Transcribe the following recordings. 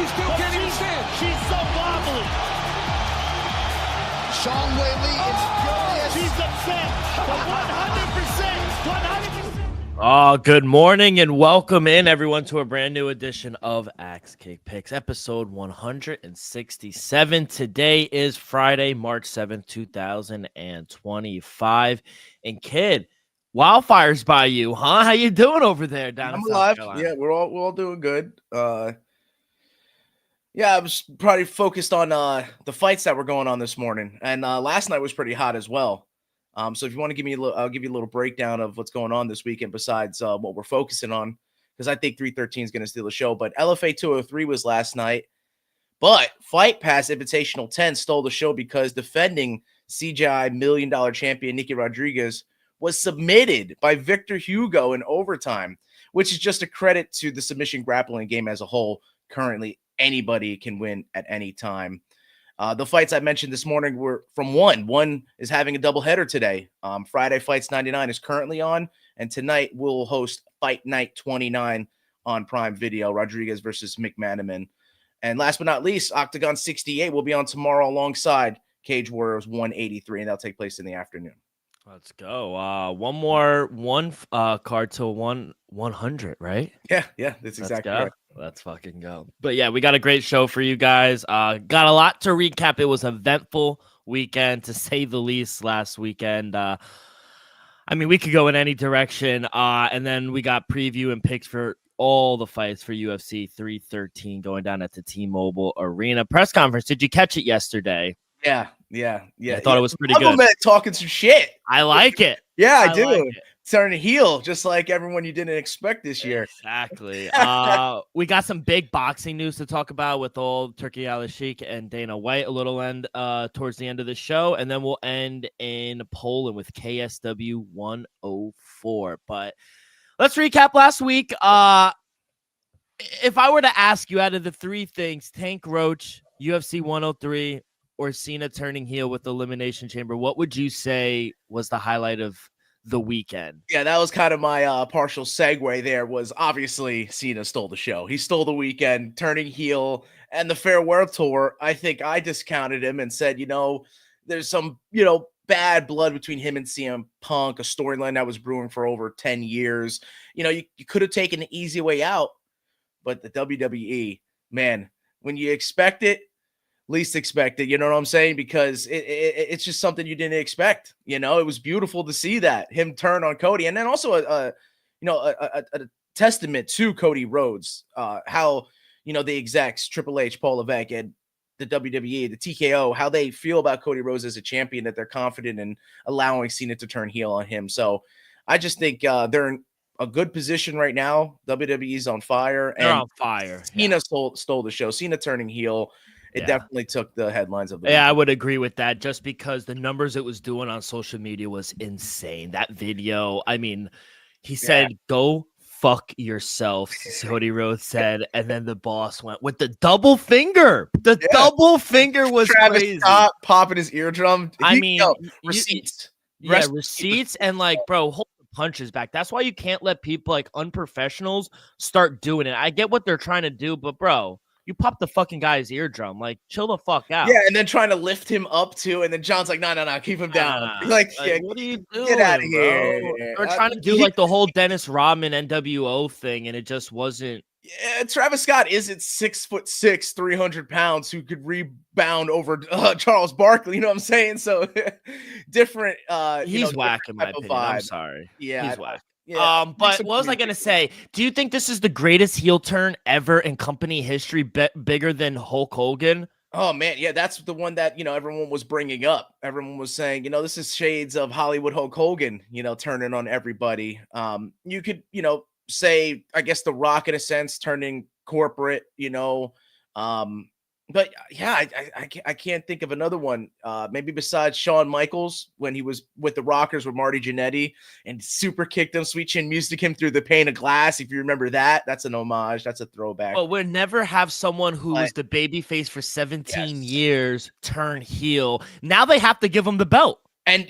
She still can't even stand. She's so wobbly. Zhang Weili is furious. She's upset. But 100%. Oh, good morning and welcome in everyone to a brand new edition of Axe Kick Picks, episode 167. Today is Friday, March 7th, 2025. And kid, wildfires by you, huh? How you doing over there down in South Carolina? Yeah, we're all doing good. Yeah, I was probably focused on the fights that were going on this morning, and last night was pretty hot as well. So if you want to give me I'll give you a little breakdown of what's going on this weekend besides what we're focusing on, because I think 313 is going to steal the show. But LFA 203 was last night, but Fight Pass Invitational 10 stole the show because defending CGI $1 million champion Nicky Rodriguez was submitted by Victor Hugo in overtime, which is just a credit to the submission grappling game as a whole. Currently, anybody can win at any time. The fights I mentioned this morning were from one. One is having a doubleheader today. Friday Fights 99 is currently on, and tonight we'll host Fight Night 29 on Prime Video, Rodriguez versus McManaman. And last but not least, Octagon 68 will be on tomorrow alongside Cage Warriors 183, and that'll take place in the afternoon. Let's go. One card to 100, right? Yeah, that's exactly right. Let's fucking go. But yeah, we got a great show for you guys. Got a lot to recap. It was an eventful weekend, to say the least, last weekend. I mean, we could go in any direction. And then we got preview and picks for all the fights for UFC 313 going down at the T-Mobile Arena. Press conference. Did you catch it yesterday? Yeah. I thought it was pretty good. Talking some shit. I like it. Yeah, I do. Like Turning heel, just like everyone you didn't expect this year. Exactly. We got some big boxing news to talk about with old Turki Al-Sheikh and Dana White a little end towards the end of the show, and then we'll end in Poland with KSW 104. But let's recap last week. If I were to ask you, out of the three things, Tank Roach, UFC 103, or Cena turning heel with the Elimination Chamber, what would you say was the highlight of the weekend? Yeah, that was kind of my partial segue there. Was obviously Cena stole the show. He stole the weekend, turning heel, and the farewell tour. I think I discounted him and said, there's some, bad blood between him and CM Punk, a storyline that was brewing for over 10 years. You could have taken the easy way out, but the WWE, man, when you expect it, least expected, you know what I'm saying? Because it's just something you didn't expect. It was beautiful to see that him turn on Cody, and then also a testament to Cody Rhodes, how the execs, Triple H, Paul Levesque, and the WWE, the TKO, how they feel about Cody Rhodes as a champion, that they're confident in allowing Cena to turn heel on him. So I just think they're in a good position right now. WWE's on fire, They're and on fire. Cena stole the show. Cena turning heel. It definitely took the headlines of the weekend. I would agree with that, just because the numbers it was doing on social media was insane. That video, I mean, he said, go fuck yourself, Cody Rhodes said, and then the boss went with the double finger. The double finger was Travis crazy. Scott popping his eardrum. Receipts. Receipts, and bro, hold the punches back. That's why you can't let people like unprofessionals start doing it. I get what they're trying to do, but bro, you pop the fucking guy's eardrum. Like, chill the fuck out. Yeah, and then trying to lift him up too, and then John's like, no, keep him down. Like, what are you doing? Get out of here. They're trying to do like the whole Dennis Rodman NWO thing, and it just wasn't. Yeah, Travis Scott isn't 6'6", 300 pounds, who could rebound over Charles Barkley. You know what I'm saying? So different. He's whack in my opinion. I'm sorry. Yeah, he's whack. Yeah, but what was I going to say? Do you think this is the greatest heel turn ever in company history, bigger than Hulk Hogan? Oh, man. Yeah, that's the one that, everyone was bringing up. Everyone was saying, this is shades of Hollywood Hulk Hogan, turning on everybody. You could, say, I guess, The Rock, in a sense, turning corporate, But yeah, I can't think of another one. Maybe besides Shawn Michaels when he was with the Rockers with Marty Jannetty and super kicked him, Sweet Chin Music him through the pane of glass. If you remember that, that's an homage. That's a throwback. But we'll never have someone who was the babyface for 17 years turn heel. Now they have to give him the belt. And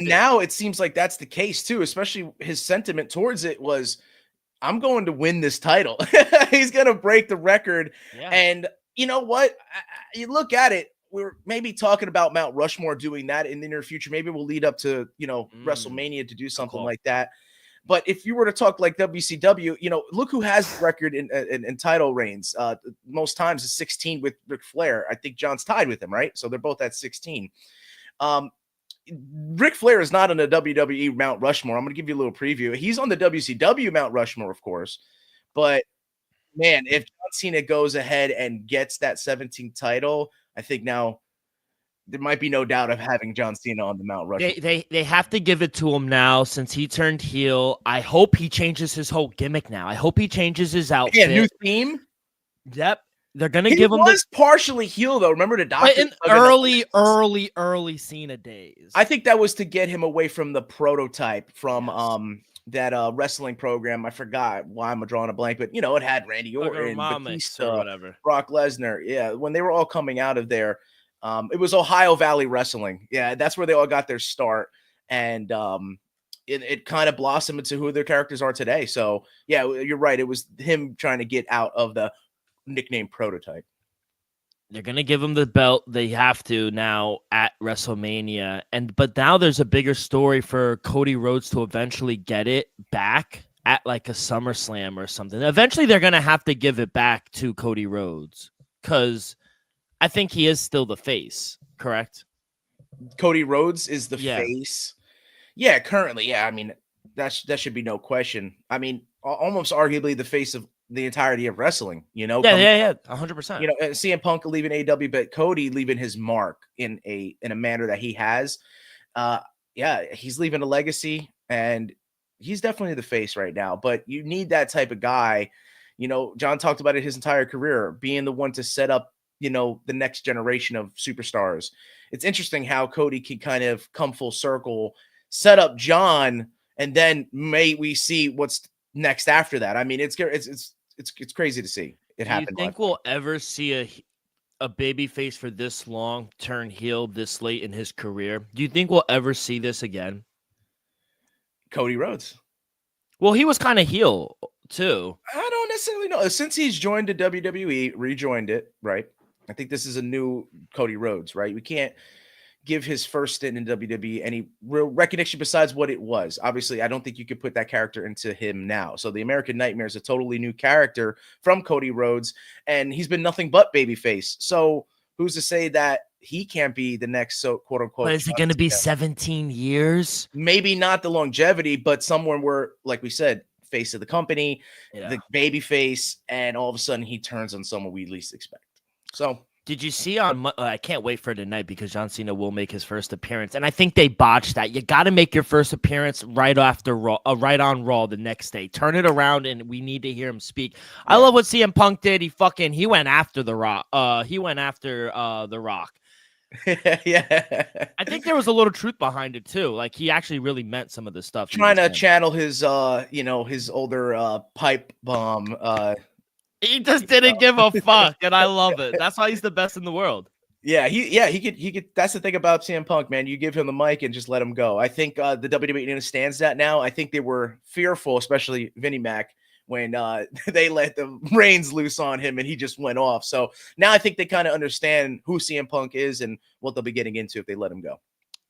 now it seems like that's the case too, especially his sentiment towards it was, I'm going to win this title. He's going to break the record. Yeah. And you know what? You look at it, we're maybe talking about Mount Rushmore doing that in the near future. Maybe we'll lead up to, WrestleMania to do something like that. But if you were to talk like WCW, look who has the record in title reigns. Most times is 16 with Ric Flair. I think John's tied with him, right? So they're both at 16. Ric Flair is not on the WWE Mount Rushmore. I'm going to give you a little preview. He's on the WCW Mount Rushmore, of course. But, man, if John Cena goes ahead and gets that 17th title, I think now there might be no doubt of having John Cena on the Mount Rushmore. They have to give it to him now since he turned heel. I hope he changes his whole gimmick now. I hope he changes his outfit. Yeah, new theme. Yep. They're going to give him the partially heel, though. Remember the doctor? In early Cena days. I think that was to get him away from the prototype from that wrestling program. I forgot why I'm drawing a blank, but it had Randy Orton, Batista, or whatever. Brock Lesnar. Yeah, when they were all coming out of there, it was Ohio Valley Wrestling. Yeah, that's where they all got their start, and it kind of blossomed into who their characters are today. So yeah, you're right. It was him trying to get out of the nickname prototype. They're gonna give him the belt. They have to now at WrestleMania, but now there's a bigger story for Cody Rhodes to eventually get it back at like a SummerSlam or something. Eventually, they're gonna have to give it back to Cody Rhodes because I think he is still the face. Correct? Cody Rhodes is the face. Yeah, currently, yeah. I mean, that should be no question. I mean, almost arguably the face of the entirety of wrestling, Yeah, 100%. CM Punk leaving AEW, but Cody leaving his mark in a manner that he has. He's leaving a legacy, and he's definitely the face right now. But you need that type of guy. John talked about it his entire career, being the one to set up, the next generation of superstars. It's interesting how Cody can kind of come full circle, set up John, and then may we see what's next after that. I mean, it's crazy to see it happen. Do you think we'll ever see a baby face for this long turn heel this late in his career? Do you think we'll ever see this again? Cody Rhodes. Well, he was kind of heel too. I don't necessarily know. Since he's joined the WWE, rejoined it, right? I think this is a new Cody Rhodes, right? We can't give his first stint in WWE any real recognition besides what it was. Obviously, I don't think you could put that character into him now. So the American Nightmare is a totally new character from Cody Rhodes, and he's been nothing but babyface. So who's to say that he can't be the next, so quote unquote? But is it going to be 17 years? Maybe not the longevity, but somewhere where, like we said, face of the company, the babyface, and all of a sudden he turns on someone we least expect. So. Did you see I can't wait for tonight because John Cena will make his first appearance, and I think they botched that. You got to make your first appearance right after Raw, right on Raw the next day. Turn it around, and we need to hear him speak. Yeah. I love what CM Punk did. He went after the Rock. The Rock. Yeah, I think there was a little truth behind it too. Like he actually really meant some of the stuff. Trying to channel his his older pipe bomb. He just didn't give a fuck, and I love it. That's why he's the best in the world. Yeah, he could. That's the thing about CM Punk, man. You give him the mic and just let him go. I think the WWE understands that now. I think they were fearful, especially Vinnie Mac, when they let the reins loose on him and he just went off. So now I think they kind of understand who CM Punk is and what they'll be getting into if they let him go.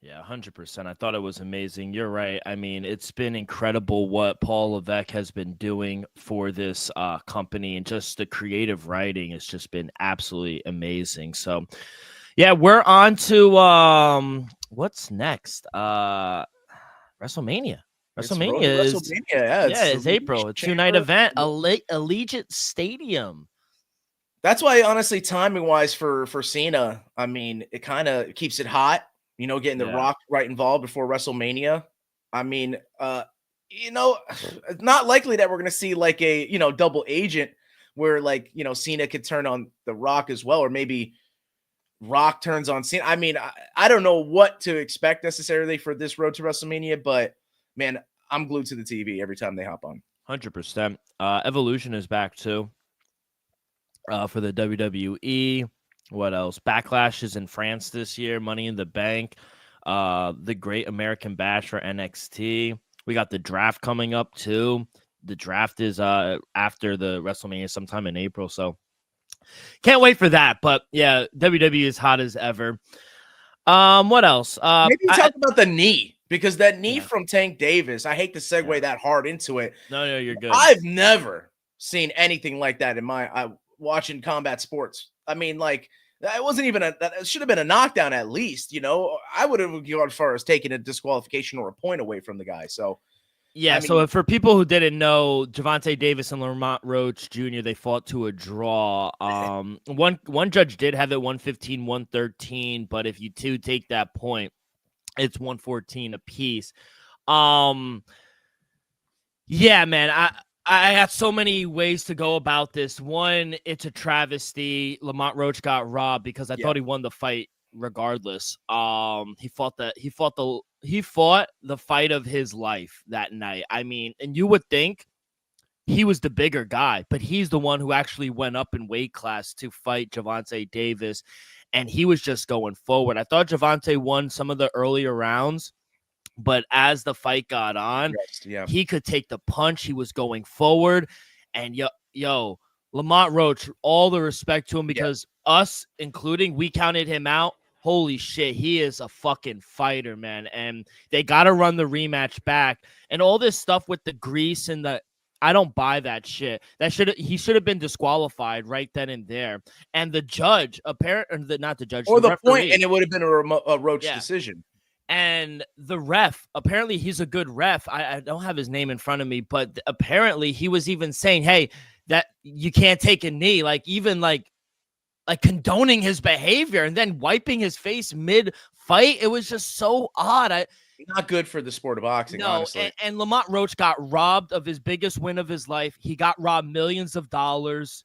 Yeah, 100%. I thought it was amazing. You're right. I mean, it's been incredible what Paul Levesque has been doing for this company, and just the creative writing has just been absolutely amazing. So, yeah, we're on to what's next? WrestleMania. WrestleMania is it's April. A 2-night event, Allegiant Stadium. That's why, honestly, timing wise for Cena, I mean, it kind of keeps it hot. Getting the Rock right involved before WrestleMania. I mean, it's not likely that we're going to see like a, double agent where like, Cena could turn on the Rock as well, or maybe Rock turns on Cena. I mean, I don't know what to expect necessarily for this road to WrestleMania, but man, I'm glued to the TV every time they hop on. 100%. Evolution is back too for the WWE. What else? Backlash is in France this year. Money in the Bank. The Great American Bash for NXT. We got the draft coming up too. the draft is after the WrestleMania sometime in April. So can't wait for that. But yeah, WWE is hot as ever. What else? Maybe talk about the knee, because that knee Yeah. from Tank Davis, I hate to segue that hard into it. No, you're good. I've never seen anything like that in my watching combat sports. I mean, like, that wasn't even that should have been a knockdown at least, you know. I would have gone as far as taking a disqualification or a point away from the guy. So yeah, I mean, so for people who didn't know, Gervonta Davis and Lamont Roach Jr., they fought to a draw. One judge did have it 115-113, but if you two take that point, it's 114 apiece. Yeah, man, I got so many ways to go about this. One, it's a travesty. Lamont Roach got robbed because I thought he won the fight regardless. He fought the fight of his life that night. I mean, and you would think he was the bigger guy, but he's the one who actually went up in weight class to fight Gervonta Davis, and he was just going forward. I thought Gervonta won some of the earlier rounds, but as the fight got on, he could take the punch. He was going forward, and yo, Lamont Roach, all the respect to him, because us, including, we counted him out. Holy shit, he is a fucking fighter, man. And they got to run the rematch back. And all this stuff with the grease and I don't buy that shit. He should have been disqualified right then and there. And the judge, not the judge, or the referee, point, and it would have been a Roach decision. And the ref, apparently he's a good ref. I don't have his name in front of me, but apparently he was even saying, hey, that you can't take a knee, like even like condoning his behavior and then wiping his face mid-fight. It was just so odd. Not good for the sport of boxing, honestly. And Lamont Roach got robbed of his biggest win of his life. He got robbed millions of dollars.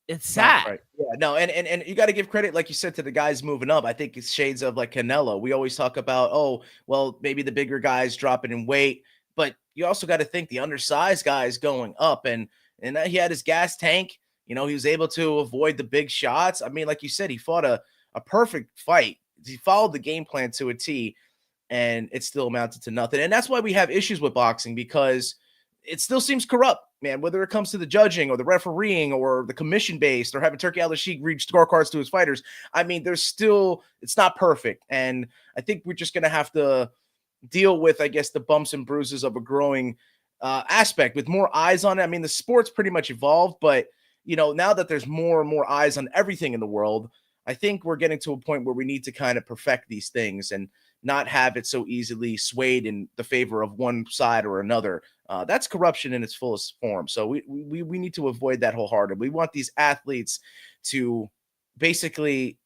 It's sad. Right. Yeah, no, and you got to give credit, like you said, to the guys moving up. I think it's shades of like Canelo. We always talk about, oh, well, maybe the bigger guys dropping in weight, but you also got to think the undersized guys going up, and he had his gas tank. You know, he was able to avoid the big shots. I mean, like you said, he fought a perfect fight. He followed the game plan to a T, and it still amounted to nothing. And that's why we have issues with boxing, because it still seems corrupt, man, whether it comes to the judging or the refereeing or the commission-based or having Turki Al-Sheikh read scorecards to his fighters. I mean, it's not perfect. And I think we're just going to have to deal with, I guess, the bumps and bruises of a growing aspect with more eyes on it. I mean, the sport's pretty much evolved, but you know, now that there's more and more eyes on everything in the world, I think we're getting to a point where we need to kind of perfect these things and not have it so easily swayed in the favor of one side or another. That's corruption in its fullest form. So we need to avoid that wholeheartedly. We want these athletes to basically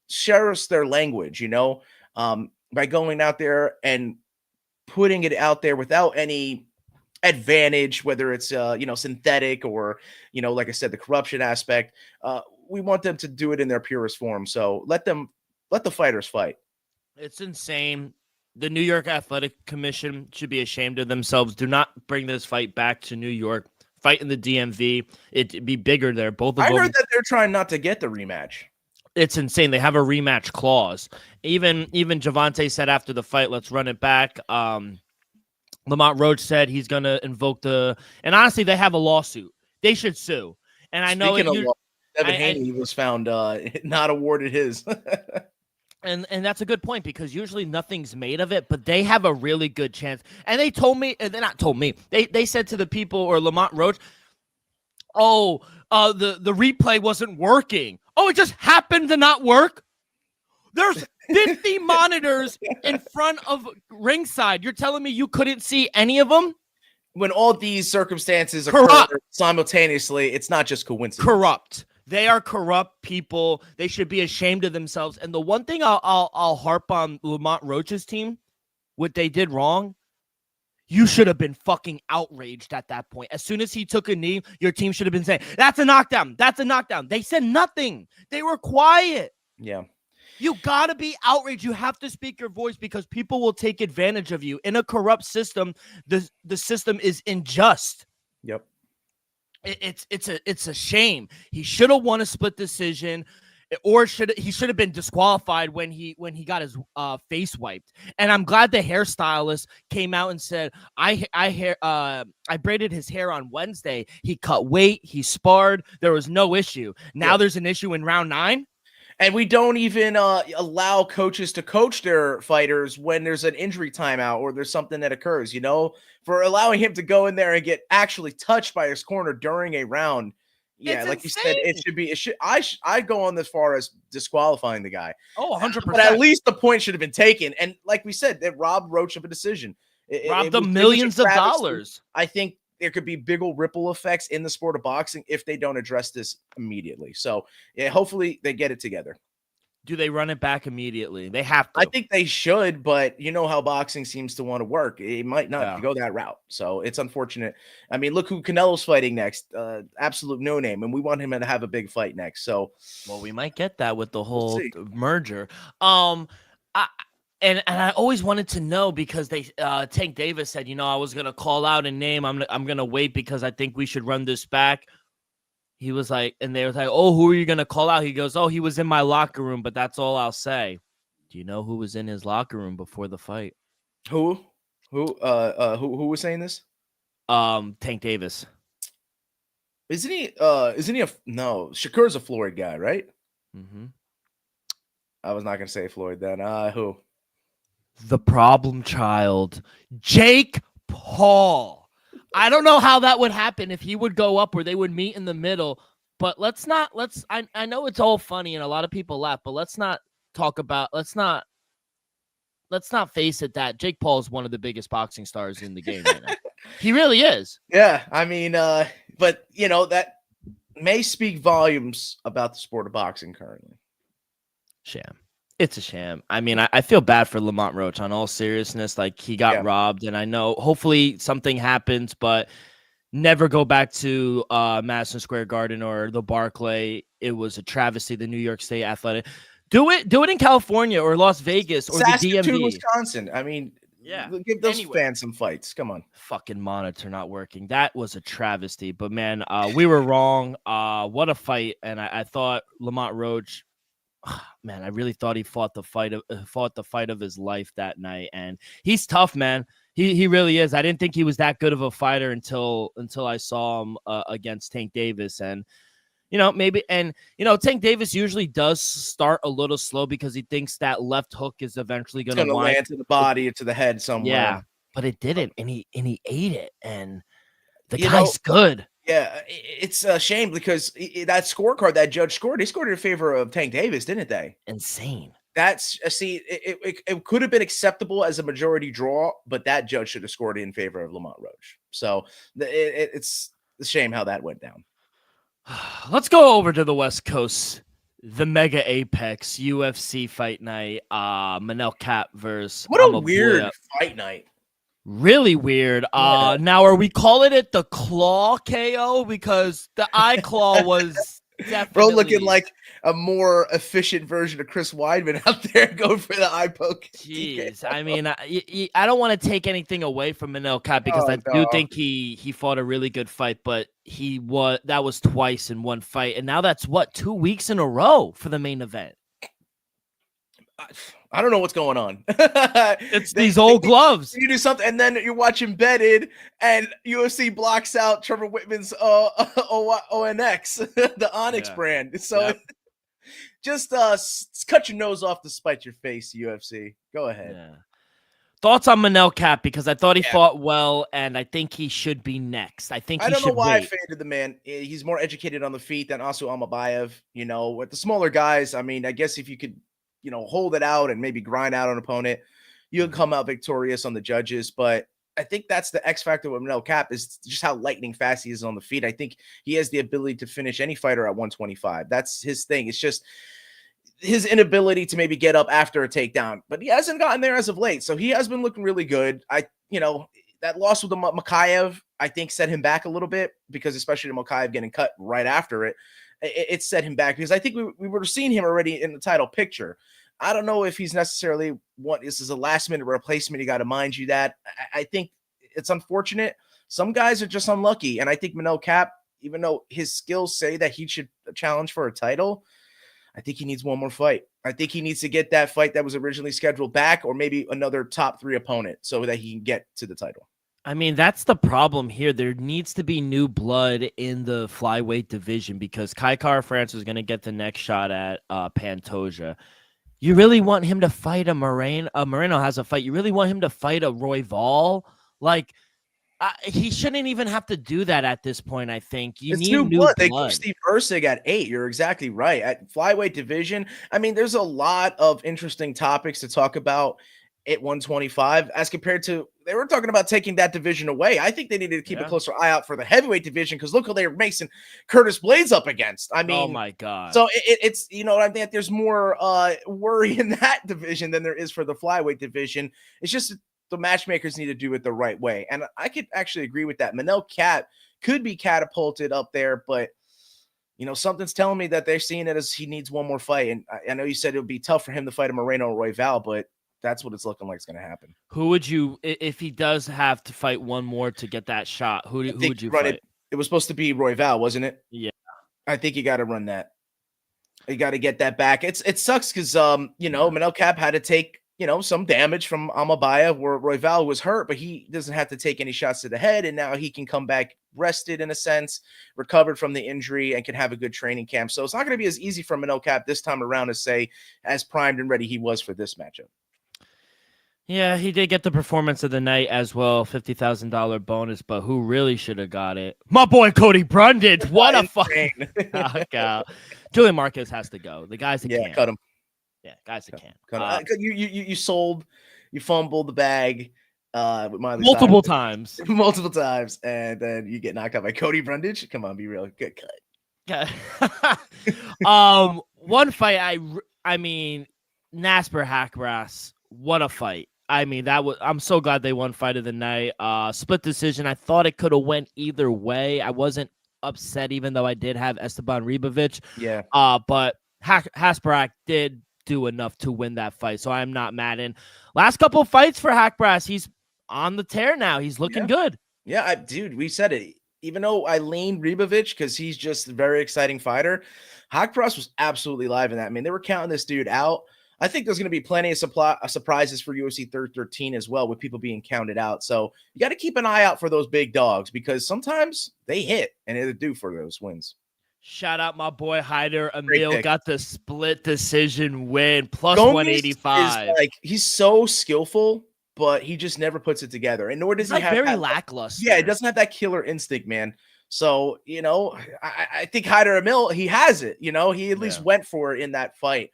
share us their language, you know, by going out there and putting it out there without any advantage, whether it's synthetic or, you know, like I said, the corruption aspect. We want them to do it in their purest form. So let the fighters fight. It's insane. The New York Athletic Commission should be ashamed of themselves. Do not bring this fight back to New York. Fight in the DMV. It'd be bigger there. Both of them. I heard that they're trying not to get the rematch. It's insane. They have a rematch clause. Even Gervonta said after the fight, let's run it back. Lamont Roach said he's going to invoke and honestly, they have a lawsuit. They should sue. And I know Devin Haney was found not awarded his. and that's a good point, because usually nothing's made of it, but they have a really good chance. And they told me, and they not told me, they said to the people or Lamont Roach, the replay wasn't working. Oh, it just happened to not work. There's 50 monitors in front of ringside. You're telling me you couldn't see any of them? When all these circumstances occur simultaneously, it's not just coincidence. Corrupt. They are corrupt people. They should be ashamed of themselves. And the one thing I'll harp on Lamont Roach's team, what they did wrong, you should have been fucking outraged at that point. As soon as he took a knee, your team should have been saying, that's a knockdown. That's a knockdown. They said nothing. They were quiet. Yeah. You got to be outraged. You have to speak your voice, because people will take advantage of you. In a corrupt system, the system is unjust. Yep. It's a shame. He should have won a split decision. or he should have been disqualified when he got his face wiped. And I'm glad the hairstylist came out and said, I braided his hair on Wednesday. He cut weight, he sparred, there was no issue. Now there's an issue in round 9. And we don't even allow coaches to coach their fighters when there's an injury timeout or there's something that occurs, for allowing him to go in there and get actually touched by his corner during a round. Yeah, It's like insane. you said, I go on this far as disqualifying the guy. Oh, 100%. But at least the point should have been taken. And like we said, that robbed Roach of a decision. Robbed them millions of dollars. I think there could be big old ripple effects in the sport of boxing if they don't address this immediately. So yeah, hopefully they get it together. Do they run it back immediately? They have to. I think they should, but you know how boxing seems to want to work. It might not go that route. So it's unfortunate. I mean, look who Canelo's fighting next. Absolute no name. And we want him to have a big fight next. So, well, we might get that with the whole merger. And I always wanted to know because they Tank Davis said, I was gonna call out a name. I'm gonna wait because I think we should run this back. He was like, and they was like, oh, who are you gonna call out? He goes, oh, he was in my locker room, but that's all I'll say. Do you know who was in his locker room before the fight? Who was saying this? Tank Davis. Isn't he no, Shakur's a Floyd guy, right? Mm-hmm. I was not gonna say Floyd then. Who? The problem child, Jake Paul. I don't know how that would happen if he would go up or they would meet in the middle, but I know it's all funny and a lot of people laugh, but let's not face it that Jake Paul is one of the biggest boxing stars in the game right now. He really is. Yeah. I mean, but that may speak volumes about the sport of boxing currently. Sham. It's a sham. I mean, I feel bad for Lamont Roach on all seriousness. Like, he got robbed, and I know hopefully something happens, but never go back to Madison Square Garden or the Barclay. It was a travesty, the New York State Athletic. Do it in California or Las Vegas or Saskatoon, the DMV. Wisconsin. I mean, give those fans some fights. Come on. Fucking monitor not working. That was a travesty. But, man, we were wrong. What a fight. And I thought Lamont Roach, man, I really thought he fought the fight of his life that night, and he's tough, man. He really is. I didn't think he was that good of a fighter until I saw him against Tank Davis, and Tank Davis usually does start a little slow because he thinks that left hook is eventually going to land to the body or to the head somewhere. Yeah, but it didn't, and he ate it, and the guy's good. Yeah, it's a shame because that scorecard that judge scored, they scored in favor of Tank Davis, didn't they? Insane. That's it could have been acceptable as a majority draw, but that judge should have scored in favor of Lamont Roach. So it's a shame how that went down. Let's go over to the West Coast, the Mega Apex UFC fight night. Manel Kape versus what a weird fight night. Really weird. Now, are we calling it the Claw KO? Because the Eye Claw was definitely... Bro looking like a more efficient version of Chris Weidman out there going for the eye poke. Jeez. I mean, I don't want to take anything away from Manel Kape because I do think he fought a really good fight, but that was twice in one fight. And now that's 2 weeks in a row for the main event. I don't know what's going on. It's these old gloves. You do something, and then you're watching Betted, and UFC blocks out Trevor Whitman's ONX, the Onyx brand. So just cut your nose off to spite your face, UFC. Go ahead. Yeah. Thoughts on Manel Kape, because I thought he fought well, and I think he should be next. I don't know why I faded the man. He's more educated on the feet than Asu Almabayev. With the smaller guys, I mean, I guess if you could hold it out and maybe grind out an opponent, you can come out victorious on the judges. But I think that's the X factor with Manel Kape is just how lightning fast he is on the feet. I think he has the ability to finish any fighter at 125. That's his thing. It's just his inability to maybe get up after a takedown, but he hasn't gotten there as of late. So he has been looking really good. That loss with the Makayev, I think set him back a little bit because especially the Makayev getting cut right after it set him back because I think we were seeing him already in the title picture. I don't know if he's necessarily this is a last minute replacement. You got to mind you that I think it's unfortunate. Some guys are just unlucky. And I think Manel Kape, even though his skills say that he should challenge for a title, I think he needs one more fight. I think he needs to get that fight that was originally scheduled back, or maybe another top 3 opponent so that he can get to the title. I mean, that's the problem here. There needs to be new blood in the flyweight division because Kai Kara France is going to get the next shot at Pantoja. You really want him to fight a Moreno? Moreno has a fight. You really want him to fight a Royval? Like, he shouldn't even have to do that at this point, I think. You need new blood. They keep Steve Erceg at 8. You're exactly right. At flyweight division, I mean, there's a lot of interesting topics to talk about at 125 as compared to they were talking about taking that division away. I think they needed to keep a closer eye out for the heavyweight division because look who they're mixing Curtis Blades up against. I mean, oh my God. So it's, you know, I think there's more worry in that division than there is for the flyweight division. It's just the matchmakers need to do it the right way. And I could actually agree with that. Manel Cat could be catapulted up there, but you know, something's telling me that they're seeing it as he needs one more fight. And I know you said it would be tough for him to fight a Moreno or Royval, but that's what it's looking like it's going to happen. Who would you, if he does have to fight one more to get that shot, who would you fight? It was supposed to be Royval, wasn't it? Yeah. I think you got to run that. You got to get that back. It sucks because, you know, Manel Cap had to take, you know, some damage from Amabaya where Royval was hurt, but he doesn't have to take any shots to the head. And now he can come back rested in a sense, recovered from the injury and can have a good training camp. So it's not going to be as easy for Manel Cap this time around as say, as primed and ready he was for this matchup. Yeah, he did get the performance of the night as well, $50,000 bonus, but who really should have got it? My boy Cody Brundage. What a fucking knockout. Julian Marquez has to go. The guys that can't. Cut him. Yeah, guys that can't. You sold, you fumbled the bag with Miley multiple times, and then you get knocked out by Cody Brundage. Come on, be real. Good cut. One fight. I mean, Nasper Hackbrass. What a fight. I mean, I'm so glad they won fight of the night. Split decision. I thought it could have went either way. I wasn't upset, even though I did have Esteban Ribovic. Yeah. But Hasparak did do enough to win that fight, so I'm not mad. And last couple of fights for Hackbrass, he's on the tear now. He's looking good. Yeah, dude, we said it. Even though I leaned Ribovic because he's just a very exciting fighter, Hackbrass was absolutely live in that. I mean, they were counting this dude out. I think there's going to be plenty of surprises for UFC 13 as well with people being counted out. So you got to keep an eye out for those big dogs because sometimes they hit and they're due for those wins. Shout out my boy Hyder Emil got the split decision win plus Gomes 185. Like he's so skillful, but he just never puts it together. And nor does he have very lackluster. Yeah, he doesn't have that killer instinct, man. So, you know, I think Hyder Emil, he has it. You know, he at least went for it in that fight.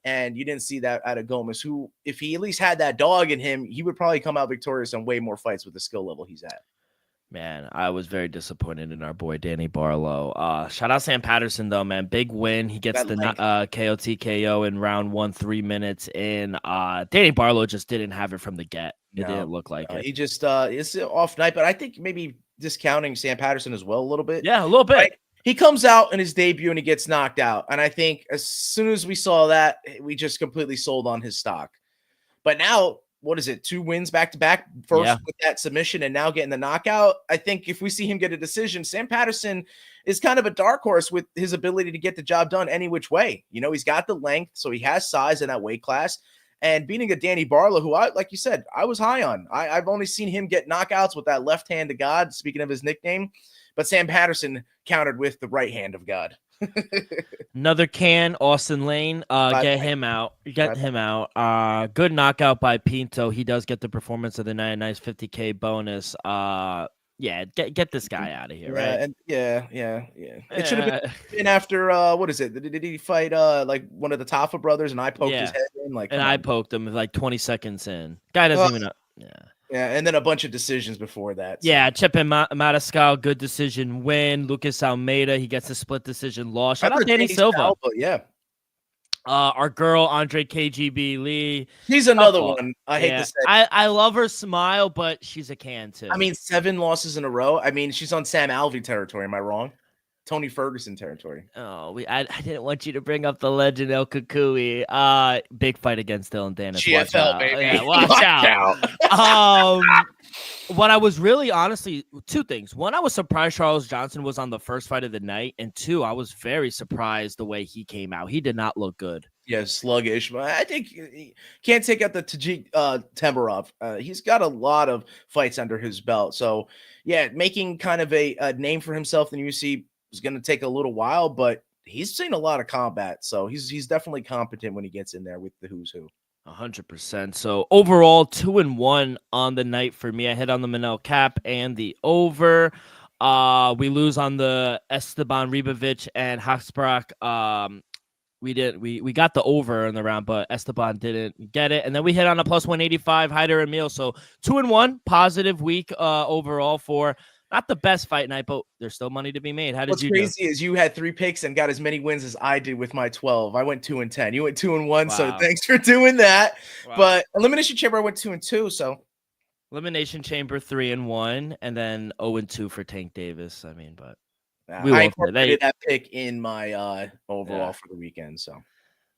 And you didn't see that out of Gomes, who, if he at least had that dog in him, he would probably come out victorious on way more fights with the skill level he's at. Man, I was very disappointed in our boy Danny Barlow. Shout out Sam Patterson, though, man. Big win. He gets the KO in round 1, 3 minutes in. Danny Barlow just didn't have it from the get. It didn't look like it. He just it's an off night, but I think maybe discounting Sam Patterson as well a little bit. Yeah, a little bit. Right? He comes out in his debut and he gets knocked out. And I think as soon as we saw that, we just completely sold on his stock. But now, what is it? 2 wins back to back. First with that submission and now getting the knockout. I think if we see him get a decision, Sam Patterson is kind of a dark horse with his ability to get the job done any which way. You know, he's got the length, so he has size in that weight class. And beating a Danny Barlow, who like you said, I was high on. I've only seen him get knockouts with that left hand of God, speaking of his nickname. But Sam Patterson countered with the right hand of God. Another Austin Lane. Get him out. Get him out. Good knockout by Pinto. He does get the performance of the night. Nice $50K bonus. Yeah, get this guy out of here, right? And yeah. It should have been after what is it? Did he fight like one of the Tafa brothers and I poked his head in? Like, and I poked him like 20 seconds in. Guy doesn't even know. Yeah, and then a bunch of decisions before that. So. Yeah, Chip and Matascal, good decision win. Lucas Almeida, he gets a split decision loss. Shout out Danny Silva. Yeah. Our girl, Andre KGB Lee. She's another one. I hate to say I love her smile, but she's a can too. I mean, 7 losses in a row. I mean, she's on Sam Alvey territory. Am I wrong? Tony Ferguson territory. Oh, I didn't want you to bring up the legend El Kukui. Big fight against Dylan Danis. Watch GFL, out. baby. Yeah, watch out. What I was really honestly, two things. One, I was surprised Charles Johnson was on the first fight of the night. And two, I was very surprised the way he came out. He did not look good. Yeah, sluggish. But I think you can't take out the Tajik Temurov. He's got a lot of fights under his belt. So, yeah, making kind of a name for himself in the UFC is going to take a little while, but he's seen a lot of combat. So he's definitely competent when he gets in there with the who's who. 100%. So overall, 2-1 on the night for me. I hit on the Manel cap and the over. We lose on the Esteban Ribovic and Haksparak. We got the over in the round, but Esteban didn't get it. And then we hit on a plus 185 Hyder and Meal. So 2-1, positive week overall for not the best fight night, but there's still money to be made. How did What's you crazy is you had 3 picks and got as many wins as I did with my 12. I went 2-10. You went 2-1. So Wow. thanks for doing that. Wow. But Elimination Chamber, I went 2-2. So Elimination Chamber 3-1, and then 0-2 for Tank Davis. I mean, but we I won't incorporated that pick in my overall Yeah. for the weekend. So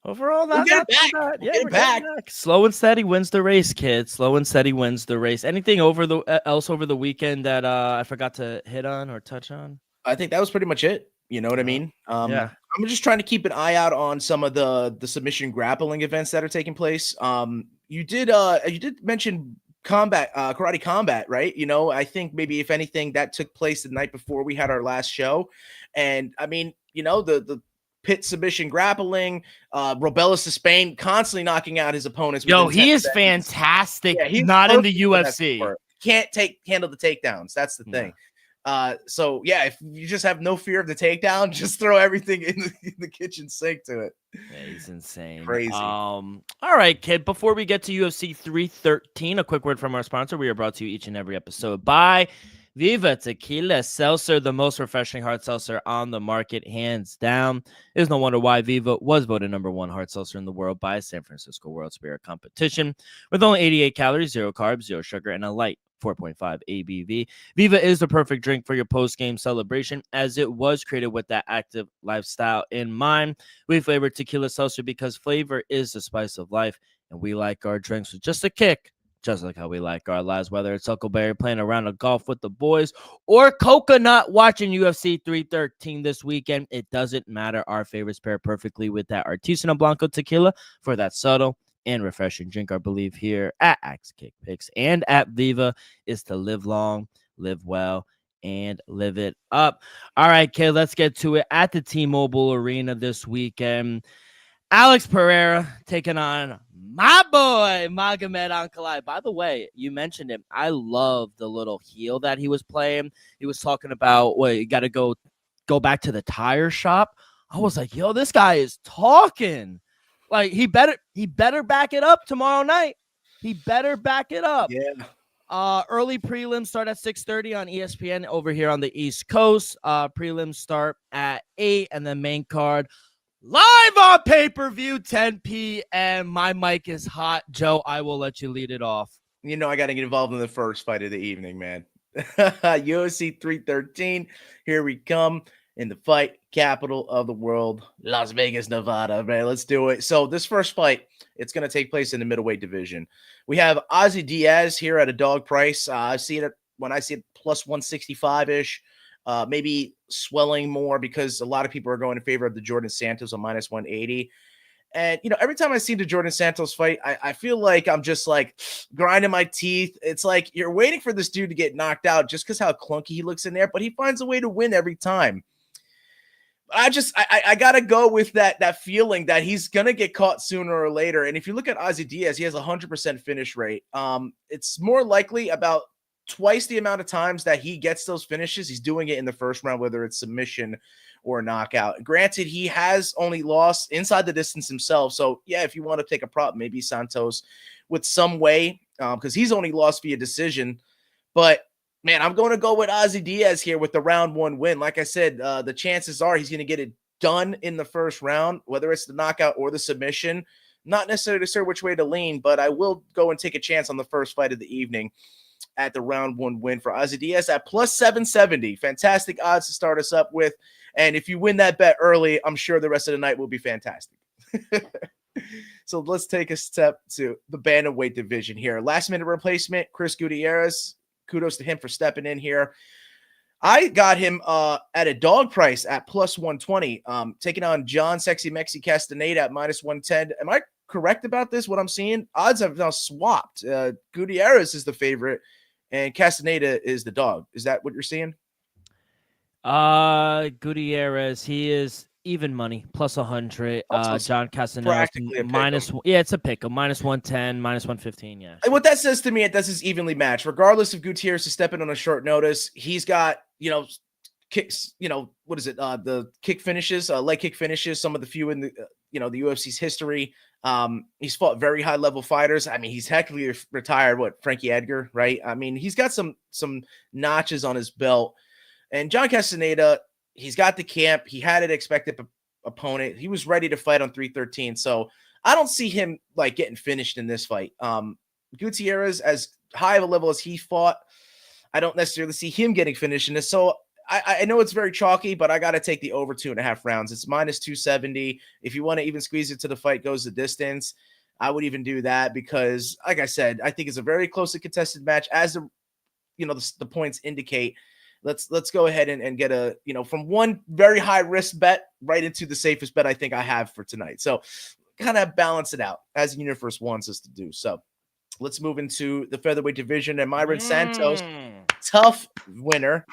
overall, We'll not get it too back. bad. We'll Yeah, get it we're getting back. Slow and steady wins the race, kid. Slow and steady wins the race. Anything else over the weekend that I forgot to hit on or touch on? I think that was pretty much it. You know what I mean? Yeah. I'm just trying to keep an eye out on some of the submission grappling events that are taking place. You did mention karate combat, right? You know, I think maybe if anything that took place the night before we had our last show. And I mean, you know, the pit submission grappling, Robellis to Spain constantly knocking out his opponents. Yo, within he 10 is seconds. fantastic. Yeah, he's not in the perfect for that UFC. sport. Can't handle the takedowns. That's the thing. So yeah, if you just have no fear of the takedown, just throw everything in the kitchen sink to it. Yeah, he's insane. Crazy. All right, kid. Before we get to UFC 313, a quick word from our sponsor. We are brought to you each and every episode by Viva Tequila Seltzer, the most refreshing hard seltzer on the market, hands down. There's no wonder why Viva was voted #1 hard seltzer in the world by San Francisco World Spirit Competition. With only 88 calories, 0 carbs, 0 sugar, and a light 4.5 ABV. Viva is the perfect drink for your post-game celebration, as it was created with that active lifestyle in mind. We flavored tequila seltzer because flavor is the spice of life, and we like our drinks with just a kick, just like how we like our lives, whether it's Huckleberry playing a round of golf with the boys or Coconut watching UFC 313 this weekend. It doesn't matter. Our favorites pair perfectly with that Artisanal Blanco tequila for that subtle and refreshing drink. Our belief here at Axe Kick Picks and at Viva is to live long, live well, and live it up. All right, kid, let's get to it. At the T-Mobile Arena this weekend, Alex Pereira taking on my boy Magomed Ankalaev. By the way, you mentioned him. I love the little heel that he was playing. He was talking about, well, you got to go back to the tire shop. I was like, yo, this guy is talking. Like, he better back it up tomorrow night. He better back it up. Yeah. Early prelims start at 6:30 on ESPN over here on the East Coast. Prelims start at 8, and then main card live on pay-per-view 10 p.m. My mic is hot. Joe, I will let you lead it off. You know, I got to get involved in the first fight of the evening, man. UFC 313. Here we come. In the fight capital of the world, Las Vegas, Nevada, man. Let's do it. So this first fight, it's going to take place in the middleweight division. We have Ozzy Diaz here at a dog price. I see it when I see it plus 165-ish, maybe swelling more because a lot of people are going in favor of the Jordan Santos on minus 180. And, you know, every time I see the Jordan Santos fight, I feel like I'm just like grinding my teeth. It's like you're waiting for this dude to get knocked out just because how clunky he looks in there, but he finds a way to win every time. I gotta go with that feeling that he's gonna get caught sooner or later. And if you look at Ozzy Diaz, he has 100% finish rate. It's more likely about twice the amount of times that he gets those finishes. He's doing it in the first round, whether it's submission or knockout. Granted, he has only lost inside the distance himself. So yeah, if you want to take a prop, maybe Santos with some way, because he's only lost via decision. But man, I'm going to go with Ozzy Diaz here with the round 1 win. Like I said, the chances are he's going to get it done in the first round, whether it's the knockout or the submission. Not necessarily sure which way to lean, but I will go and take a chance on the first fight of the evening. at the round 1 win for Ozzy Diaz at plus 770. Fantastic odds to start us up with. And if you win that bet early, I'm sure the rest of the night will be fantastic. So let's take a step to the bantamweight division here. Last minute replacement, Chris Gutierrez. Kudos to him for stepping in here. I got him at a dog price at plus 120, taking on John Sexy Mexi Castaneda at minus 110. Am I correct about this? What I'm seeing? Odds have now swapped. Gutierrez is the favorite and Castaneda is the dog. Is that what you're seeing? Gutierrez, he is even money, plus 100. John Castaneda, minus, yeah, it's a pick, a minus 110, minus 115, yeah. And what that says to me, it does is evenly matched. Regardless of Gutierrez is stepping on a short notice, he's got, kicks, what is it? The kick finishes, leg kick finishes, some of the few in the, the UFC's history. He's fought very high level fighters. I mean, he's technically retired, Frankie Edgar, right? I mean, he's got some notches on his belt. And John Castaneda, he's got the camp. He had an expected opponent. He was ready to fight on 313. So I don't see him like getting finished in this fight. Gutierrez, as high of a level as he fought, I don't necessarily see him getting finished in this. So I know it's very chalky, but I got to take the over 2.5 rounds. It's minus 270. If you want to even squeeze it to the fight goes the distance, I would even do that because, like I said, I think it's a very closely contested match as the points indicate. Let's go ahead and get a, from one very high risk bet right into the safest bet I think I have for tonight. So kind of balance it out as the universe wants us to do. So let's move into the featherweight division. And Myron Santos, tough winner,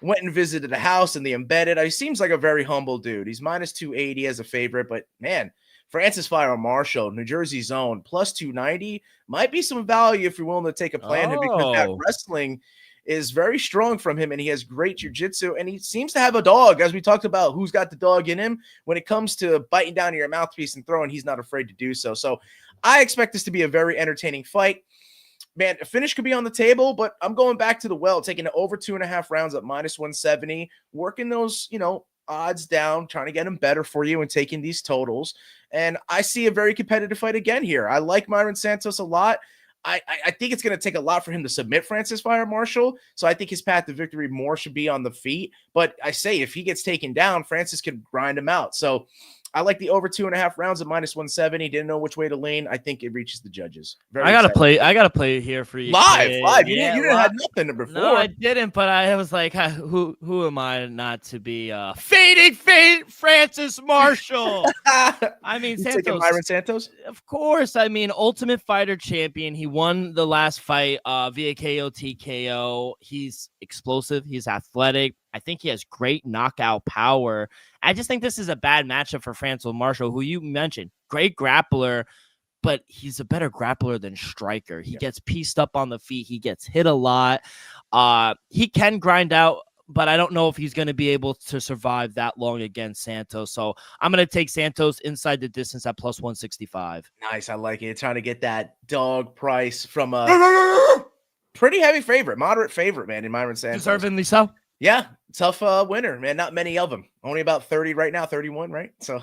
went and visited the house in the embedded. He seems like a very humble dude. He's minus 280 as a favorite, but man, Francis Fire Marshall, New Jersey's own, plus 290 might be some value if you're willing to take a plan because that wrestling is very strong from him, and he has great jiu-jitsu, and he seems to have a dog, as we talked about, who's got the dog in him. When it comes to biting down your mouthpiece and throwing, he's not afraid to do so. So I expect this to be a very entertaining fight. Man, a finish could be on the table, but I'm going back to the well, taking it over 2.5 rounds at minus 170, working those, odds down, trying to get them better for you and taking these totals. And I see a very competitive fight again here. I like Myron Santos a lot. I think it's going to take a lot for him to submit Francis Fire Marshall. So I think his path to victory more should be on the feet. But I say if he gets taken down, Francis could grind him out. So I like the over 2.5 rounds at minus 170. Didn't know which way to lean. I think it reaches the judges. I gotta play it here for you. Live. You didn't have nothing before. No, I didn't, but I was like, who am I not to be fading Francis Marshall? I mean, Santos, Myron Santos? Of course. I mean, Ultimate Fighter champion. He won the last fight via KO TKO. He's explosive. He's athletic. I think he has great knockout power. I just think this is a bad matchup for Francis Marshall, who you mentioned. Great grappler, but he's a better grappler than striker. He gets pieced up on the feet. He gets hit a lot. He can grind out, but I don't know if he's going to be able to survive that long against Santos. So I'm going to take Santos inside the distance at plus 165. Nice. I like it. Trying to get that dog price from a pretty heavy favorite, moderate favorite, man, in Myron Santos. Deservingly so. Yeah, tough winner, man. Not many of them. Only about 30 right now, 31, right? So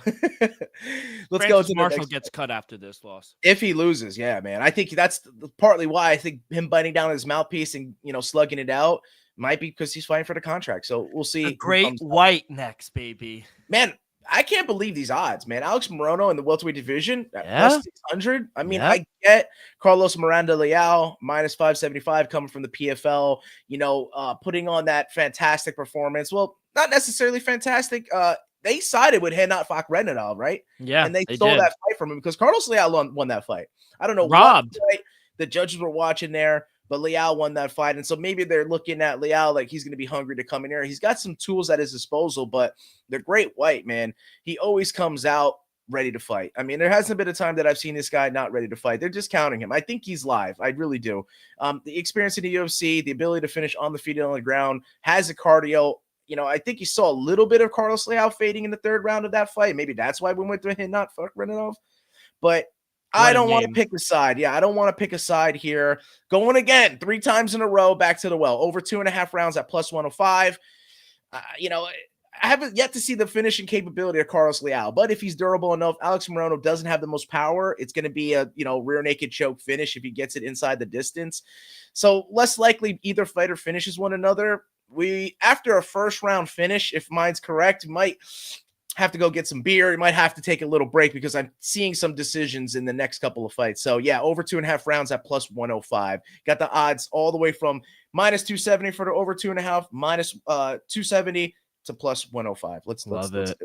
let's go to Marshall gets cut after this loss. If he loses, yeah, man. I think that's partly why I think him biting down his mouthpiece and, slugging it out might be because he's fighting for the contract. So we'll see. A great white next, baby. Man, I can't believe these odds, man. Alex Morono in the welterweight division at plus 600. I mean, I get Carlos Miranda Leal minus 575 coming from the PFL, putting on that fantastic performance. Well, not necessarily fantastic. They sided with Henat Fakhretdinov, right? Yeah. And they stole that fight from him because Carlos Leal won that fight. I don't know Robbed. what fight the judges were watching there, but Leal won that fight. And so maybe they're looking at Leal like he's going to be hungry to come in here. He's got some tools at his disposal, but the great white, man, he always comes out ready to fight. I mean, there hasn't been a time that I've seen this guy not ready to fight. They're just counting him. I think he's live. I really do. The experience in the UFC, the ability to finish on the feet and on the ground, has the cardio. I think you saw a little bit of Carlos Leal fading in the third round of that fight. Maybe that's why we went to him, not Fakhretdinov. But I don't want to pick a side. Yeah, I don't want to pick a side here. Going again 3 times in a row back to the well. Over 2.5 rounds at plus 105. I haven't yet to see the finishing capability of Carlos Leal, but if he's durable enough, Alex Morono doesn't have the most power. It's going to be a, rear naked choke finish if he gets it inside the distance. So less likely either fighter finishes one another. After a first round finish, if mine's correct, might have to go get some beer. You might have to take a little break because I'm seeing some decisions in the next couple of fights. So yeah, over 2.5 rounds at plus 105. Got the odds all the way from minus 270 for the over 2.5, minus 270 to plus 105. Let's do it.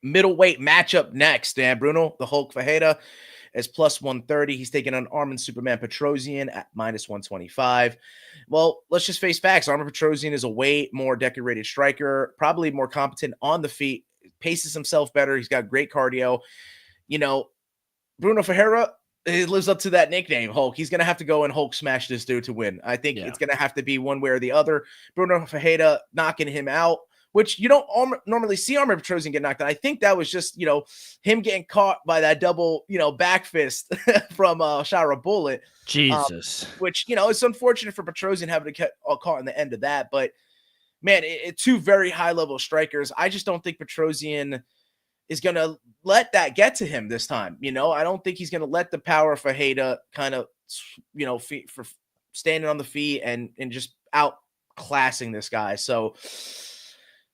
Middleweight matchup next. Dan Bruno, the Hulk Fajeda, is plus 130. He's taking on Arman Superman Petrosyan at minus 125. Well, let's just face facts. Arman Petrosyan is a way more decorated striker, probably more competent on the feet, paces himself better. He's got great cardio. Bruno Ferreira, he lives up to that nickname, Hulk. He's going to have to go and Hulk smash this dude to win. I think it's going to have to be one way or the other. Bruno Ferreira knocking him out, which you don't normally see Arman Petrosyan get knocked out. I think that was just, him getting caught by that double, back fist from Shara Bullet. Jesus. Which, it's unfortunate for Petrosyan having to get caught in the end of that. But, man, two very high-level strikers. I just don't think Petrosyan is going to let that get to him this time. I don't think he's going to let the power of Fajeda kind of, for standing on the feet and just outclassing this guy. So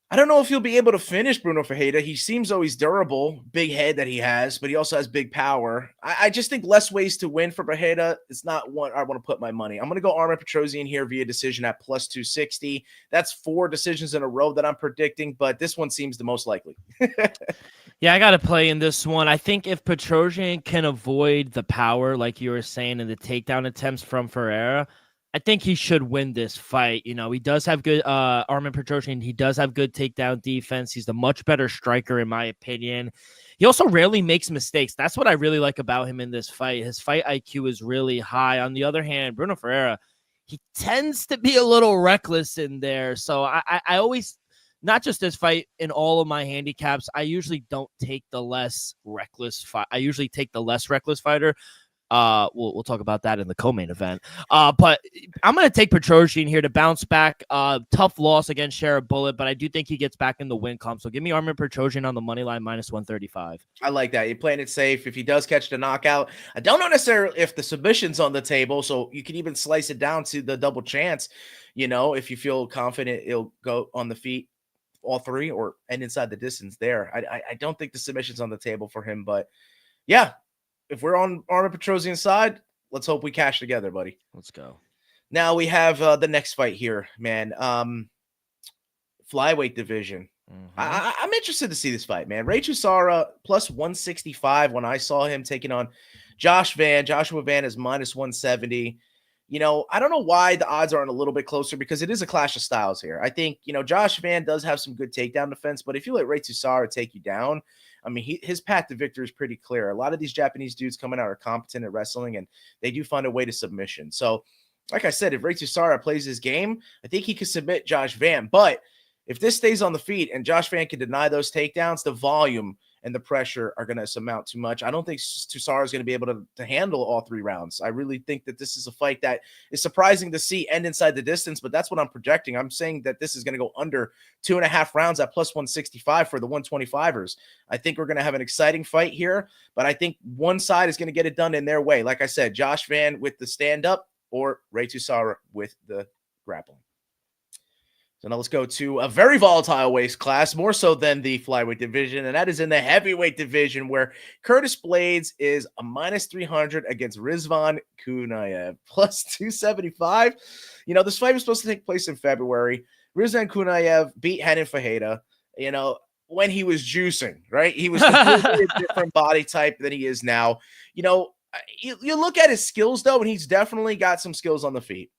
I don't know if he'll be able to finish Bruno Ferreira. He seems always durable, big head that he has, but he also has big power. I just think less ways to win for Ferreira. It's not one I want to put my money. I'm going to go Arman Petrosyan here via decision at plus 260. That's 4 decisions in a row that I'm predicting, but this one seems the most likely. Yeah, I got to play in this one. I think if Petrosyan can avoid the power, like you were saying, and the takedown attempts from Ferreira, I think he should win this fight. He does have good Arman Petrosyan. He does have good takedown defense. He's the much better striker, in my opinion. He also rarely makes mistakes. That's what I really like about him in this fight. His fight IQ is really high. On the other hand, Bruno Ferreira, he tends to be a little reckless in there. So I always, not just this fight, in all of my handicaps, I usually don't take the less reckless fight. I usually take the less reckless fighter. We'll talk about that in the co-main event. But I'm going to take Petrosyan here to bounce back. Tough loss against Shara Bullet, but I do think he gets back in the win column. So give me Arman Petrosyan on the money line minus 135. I like that. You're playing it safe. If he does catch the knockout, I don't know necessarily if the submission's on the table, so you can even slice it down to the double chance. If you feel confident, it'll go on the feet, all 3, and inside the distance there. I don't think the submission's on the table for him, but yeah. If we're on Arman Petrosyan's side, let's hope we cash together, buddy. Let's go. Now we have the next fight here, man. Flyweight division. Mm-hmm. I'm interested to see this fight, man. Ray Chisara plus 165 when I saw him taking on Joshua Van is minus 170. I don't know why the odds aren't a little bit closer because it is a clash of styles here. I think, Josh Van does have some good takedown defense, but if you let Ray Chisara take you down, I mean, his path to victory is pretty clear. A lot of these Japanese dudes coming out are competent at wrestling, and they do find a way to submission. So, like I said, if Ray Chisara plays his game, I think he could submit Josh Van. But if this stays on the feet and Josh Van can deny those takedowns, the volume and the pressure are going to amount too much. I don't think Chisara is going to be able to handle all 3 rounds. I really think that this is a fight that is surprising to see end inside the distance, but that's what I'm projecting. I'm saying that this is going to go under 2.5 rounds at plus 165 for the 125ers. I think we're going to have an exciting fight here, but I think one side is going to get it done in their way. Like I said, Josh Van with the stand-up or Ray Chisara with the grappling. So now let's go to a very volatile weight class, more so than the flyweight division, and that is in the heavyweight division where Curtis Blades is a minus 300 against Rizvan Kunayev, plus 275. This fight was supposed to take place in February. Rizvan Kunayev beat Renan Fajeda, when he was juicing, right? He was completely a different body type than he is now. You look at his skills, though, and he's definitely got some skills on the feet,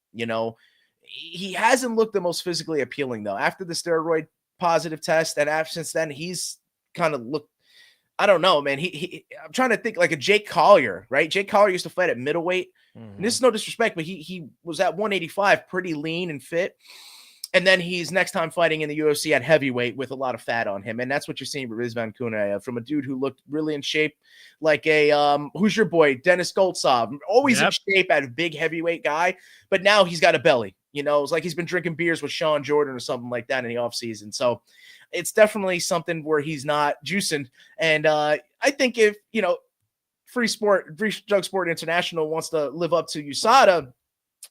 He hasn't looked the most physically appealing, though. After the steroid positive test, and since then, he's kind of looked, I don't know, man. I'm trying to think like a Jake Collier, right? Jake Collier used to fight at middleweight. Mm-hmm. And this is no disrespect, but he was at 185, pretty lean and fit. And then he's next time fighting in the UFC at heavyweight with a lot of fat on him. And that's what you're seeing with Rizvan Kunayev, from a dude who looked really in shape, like a, who's your boy? Dennis Goltsov, always in shape at a big heavyweight guy. But now he's got a belly. You know, it's like he's been drinking beers with Sean Jordan or something like that in the offseason. So it's definitely something where he's not juicing. And I think if, you know, Free Jug Sport International wants to live up to USADA,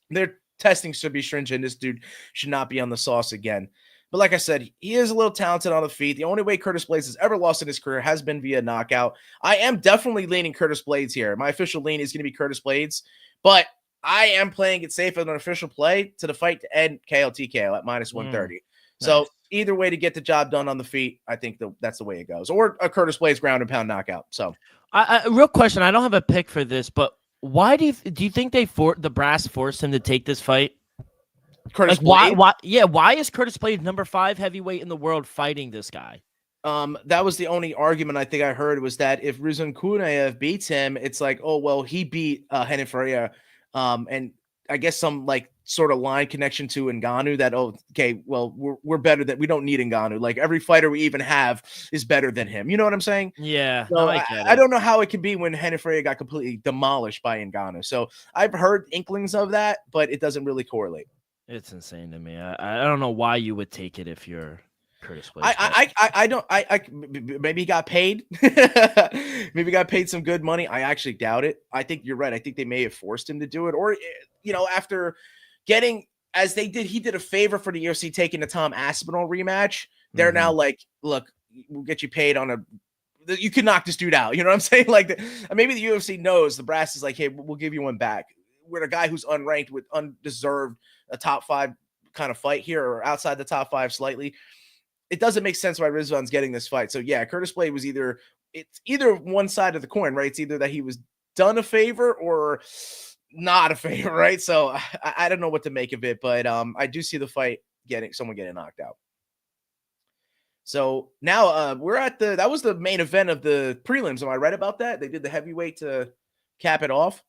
their testing should be stringent. This dude should not be on the sauce again. But like I said, he is a little talented on the feet. The only way Curtis Blades has ever lost in his career has been via knockout. I am definitely leaning Curtis Blades here. My official lean is going to be Curtis Blades, but I am playing it safe as an official play to the fight to end KO at minus 130. So nice. Either way to get the job done on the feet, I think that's the way it goes. Or a Curtis Blades ground and pound knockout. So, real question. I don't have a pick for this, but why do you think the brass forced him to take this fight? Curtis Blades? Why is Curtis Blades number 5 heavyweight in the world fighting this guy? That was the only argument I think I heard was that if Rizwan Kunaev beats him, it's like, oh, well, he beat Renan Ferreira. And I guess some like sort of line connection to Ngannou that, oh, okay, well, we're better than we don't need Ngannou. Like every fighter we even have is better than him. You know what I'm saying? Yeah. So I don't know how it can be when Renan Ferreira got completely demolished by Ngannou. So I've heard inklings of that, but it doesn't really correlate. It's insane to me. I don't know why you would take it if you're Curtis Blades. I maybe he got paid. Maybe got paid some good money. I actually doubt it. I think you're right. I think they may have forced him to do it, or you know, after getting as they did, he did a favor for the UFC taking the Tom Aspinall rematch. They're now like, look, we'll get you paid on you can knock this dude out. You know what I'm saying? Like maybe the UFC knows the brass is like, hey, we'll give you one back. We're a guy who's unranked with undeserved a top 5 kind of fight here or outside the top 5 slightly. It doesn't make sense why Rizvan's getting this fight. So yeah, Curtis Blades was it's either one side of the coin, right? It's either that he was done a favor or not a favor, right? So I don't know what to make of it, but I do see the fight someone getting knocked out. So now we're at that was the main event of the prelims. Am I right about that? They did the heavyweight to cap it off.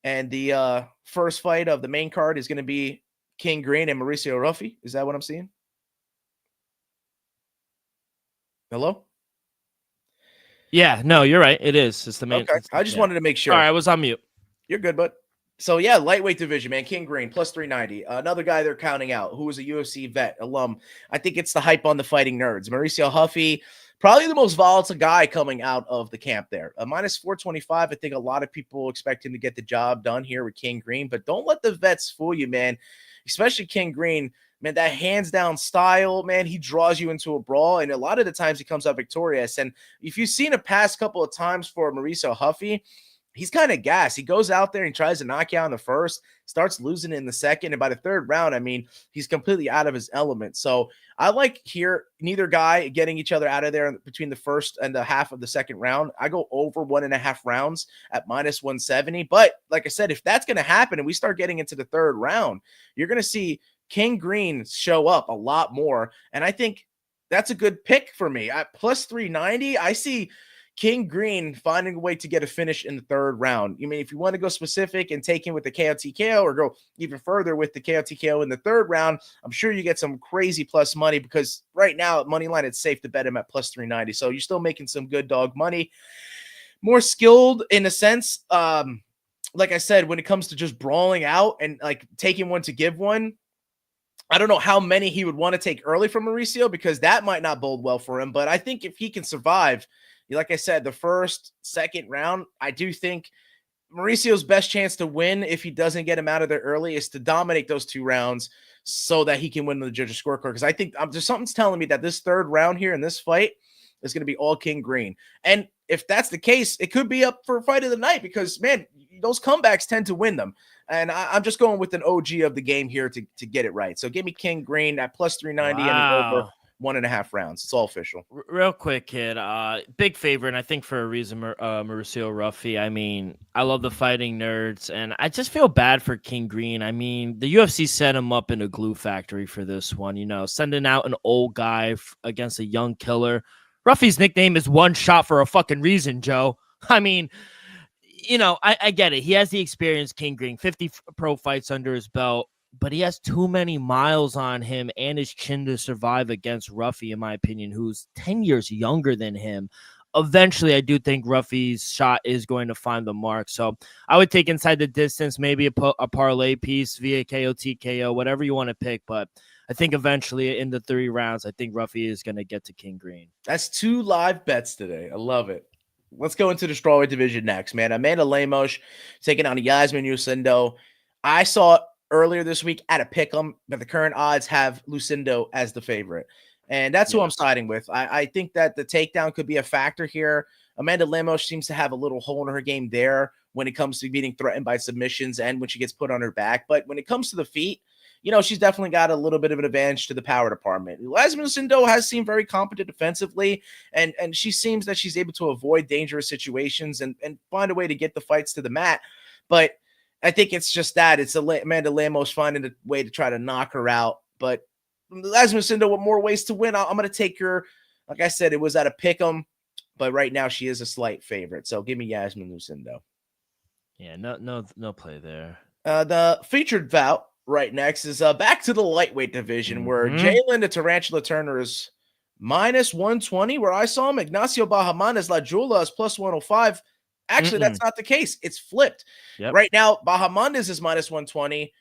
And the first fight of the main card is going to be King Green and Mauricio Ruffi. Is that what I'm seeing? Hello? Yeah, no, you're right. It is. It's the main. Okay. I just wanted to make sure. All right, I was on mute. You're good, bud. So, yeah, lightweight division, man. King Green, plus 390. Another guy they're counting out who was a UFC vet, alum. I think it's the hype on the fighting nerds. Mauricio Ruffi, probably the most volatile guy coming out of the camp there. Minus 425. I think a lot of people expect him to get the job done here with King Green, but don't let the vets fool you, man. Especially King Green. Man, that hands down style, man, he draws you into a brawl. And a lot of the times he comes out victorious. And if you've seen a past couple of times for Mauricio Ruffi, he's kind of gassed. He goes out there and tries to knock you out in the first, starts losing in the second. And by the third round, I mean, he's completely out of his element. So I like here neither guy getting each other out of there between the first and the half of the second round. I go over 1.5 rounds at minus 170. But like I said, if that's going to happen and we start getting into the third round, you're going to see King Green show up a lot more. And I think that's a good pick for me. At plus 390, I see King Green finding a way to get a finish in the third round. You mean if you want to go specific and take him with the KO or go even further with the KO in the third round, I'm sure you get some crazy plus money because right now at Moneyline, it's safe to bet him at plus 390. So you're still making some good dog money. More skilled in a sense. Like I said, when it comes to just brawling out and like taking one to give one, I don't know how many he would want to take early from Mauricio because that might not bode well for him. But I think if he can survive, like I said, the first, second round, I do think Mauricio's best chance to win if he doesn't get him out of there early is to dominate those 2 rounds so that he can win the judges' scorecard. Because I think there's something's telling me that this third round here in this fight is going to be all King Green. And if that's the case, it could be up for fight of the night because, man, those comebacks tend to win them. And I'm just going with an OG of the game here to get it right. So give me King Green at plus 390 and over 1.5 rounds. It's all official. Real quick, kid. Big favorite, and I think for a reason, Mauricio Ruffi. I mean, I love the fighting nerds, and I just feel bad for King Green. I mean, the UFC set him up in a glue factory for this one, you know, sending out an old guy against a young killer. Ruffi's nickname is One Shot for a fucking reason, Joe. I mean, you know, I get it. He has the experience, King Green, 50 pro fights under his belt, but he has too many miles on him and his chin to survive against Ruffi, in my opinion, who's 10 years younger than him. eventually I do think Ruffy's shot is going to find the mark. So I would take inside the distance, maybe a parlay piece via KO, TKO, whatever you want to pick. But I think eventually in the 3 rounds, I think Ruffy is going to get to King Green. That's 2 live bets today. I love it. Let's go into the strawweight division next, man. Amanda Lemos taking on Yasmin Lucindo. I saw earlier this week at a pick'em, but the current odds have Lucindo as the favorite. And that's who I'm siding with. I think that the takedown could be a factor here. Amanda Lemos seems to have a little hole in her game there when it comes to being threatened by submissions and when she gets put on her back. But when it comes to the feet, she's definitely got a little bit of an advantage to the power department. Yasmin Lucindo has seemed very competent defensively, and she seems that she's able to avoid dangerous situations and find a way to get the fights to the mat. But I think it's just that. It's Amanda Lemos finding a way to try to knock her out. But Yasmin Lucindo with more ways to win. I'm going to take her. Like I said, it was at a pick'em, but right now she is a slight favorite. So give me Yasmin Lucindo. Yeah, no play there. The featured bout right next is back to the lightweight division where Jalen the Tarantula Turner is -120, where I saw him. Ignacio Bahamondes La Jula is +105. Actually, that's not the case. It's flipped. Yep. Right now, Bahamondes is -120.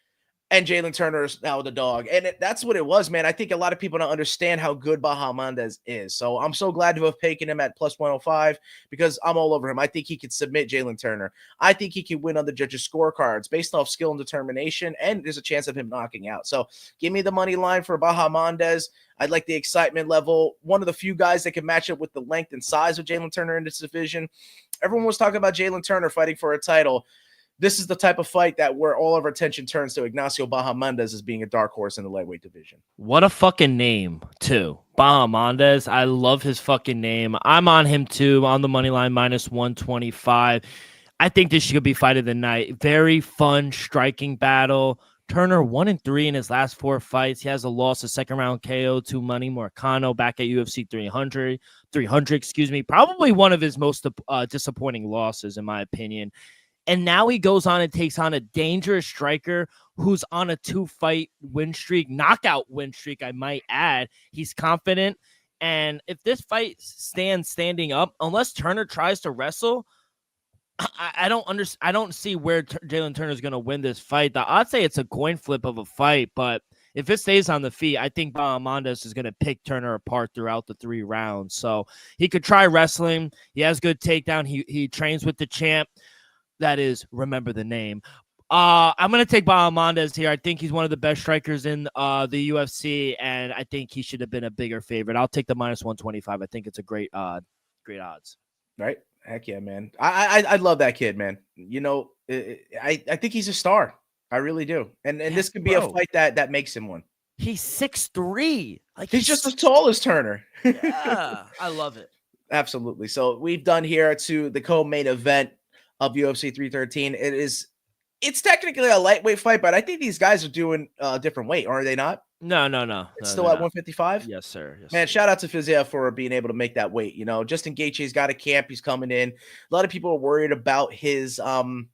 And Jalen Turner is now the dog. And that's what it was, man. I think a lot of people don't understand how good Bahamondes is. So I'm so glad to have taken him at +105 because I'm all over him. I think he could submit Jalen Turner. I think he could win on the judges' scorecards based off skill and determination, and there's a chance of him knocking out. So give me the money line for Bahamondes. I'd like the excitement level. One of the few guys that can match up with the length and size of Jalen Turner in this division. Everyone was talking about Jalen Turner fighting for a title. This is the type of fight that where all of our attention turns to Ignacio Bahamondes as being a dark horse in the lightweight division. What a fucking name, too. Bahamondes. I love his fucking name. I'm on him, too, on the money line, -125. I think this should be fight of the night. Very fun, striking battle. Turner 1-3 in his last 4 fights. He has a loss, a second-round KO to Manny Moicano back at UFC 300. Probably one of his most disappointing losses, in my opinion. And now he goes on and takes on a dangerous striker who's on a 2-fight win streak, knockout win streak, I might add. He's confident. And if this fight standing up, unless Turner tries to wrestle, I don't see where Jalen Turner is going to win this fight. I'd say it's a coin flip of a fight, but if it stays on the feet, I think Bahamondes is going to pick Turner apart throughout the 3 rounds. So he could try wrestling. He has good takedown. He trains with the champ. That is, remember the name. I'm going to take Bahamondes here. I think he's one of the best strikers in the UFC, and I think he should have been a bigger favorite. I'll take the -125. I think it's a great odds. Right? Heck yeah, man. I love that kid, man. I think he's a star. I really do. And this could be a fight that makes him one. He's 6'3". Like he's just as tall as Turner. Yeah, I love it. Absolutely. So we've done here to the co-main event of UFC 313. It's technically a lightweight fight, but I think these guys are doing a different weight, are they not? No. It's still at 155? Yes, sir. Yes, man, sir. Shout out to Fiziev for being able to make that weight. Justin Gaethje's got a camp. He's coming in. A lot of people are worried about his, just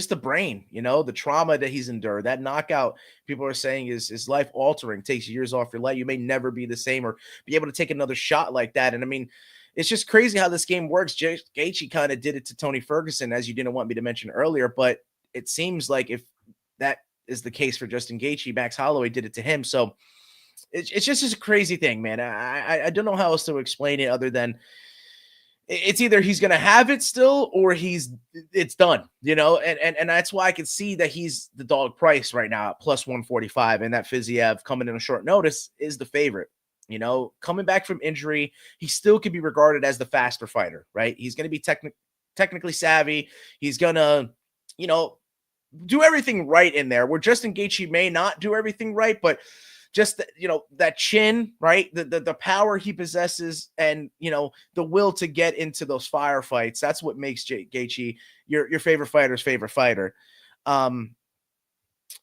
the brain, the trauma that he's endured. That knockout, people are saying is life-altering, takes years off your life. You may never be the same or be able to take another shot like that. And, I mean, it's just crazy how this game works. Gaethje kind of did it to Tony Ferguson, as you didn't want me to mention earlier, but it seems like if that is the case for Justin Gaethje, Max Holloway did it to him. So it's just a crazy thing, man. I don't know how else to explain it other than it's either he's going to have it still or it's done, and that's why I can see that he's the dog price right now at +145, and that Fiziev coming in a short notice is the favorite. Coming back from injury, he still can be regarded as the faster fighter, right? He's going to be technically savvy. He's going to, do everything right in there, where Justin Gaethje may not do everything right, but just, that chin, right? The power he possesses and, the will to get into those firefights. That's what makes Gaethje your favorite fighter's favorite fighter.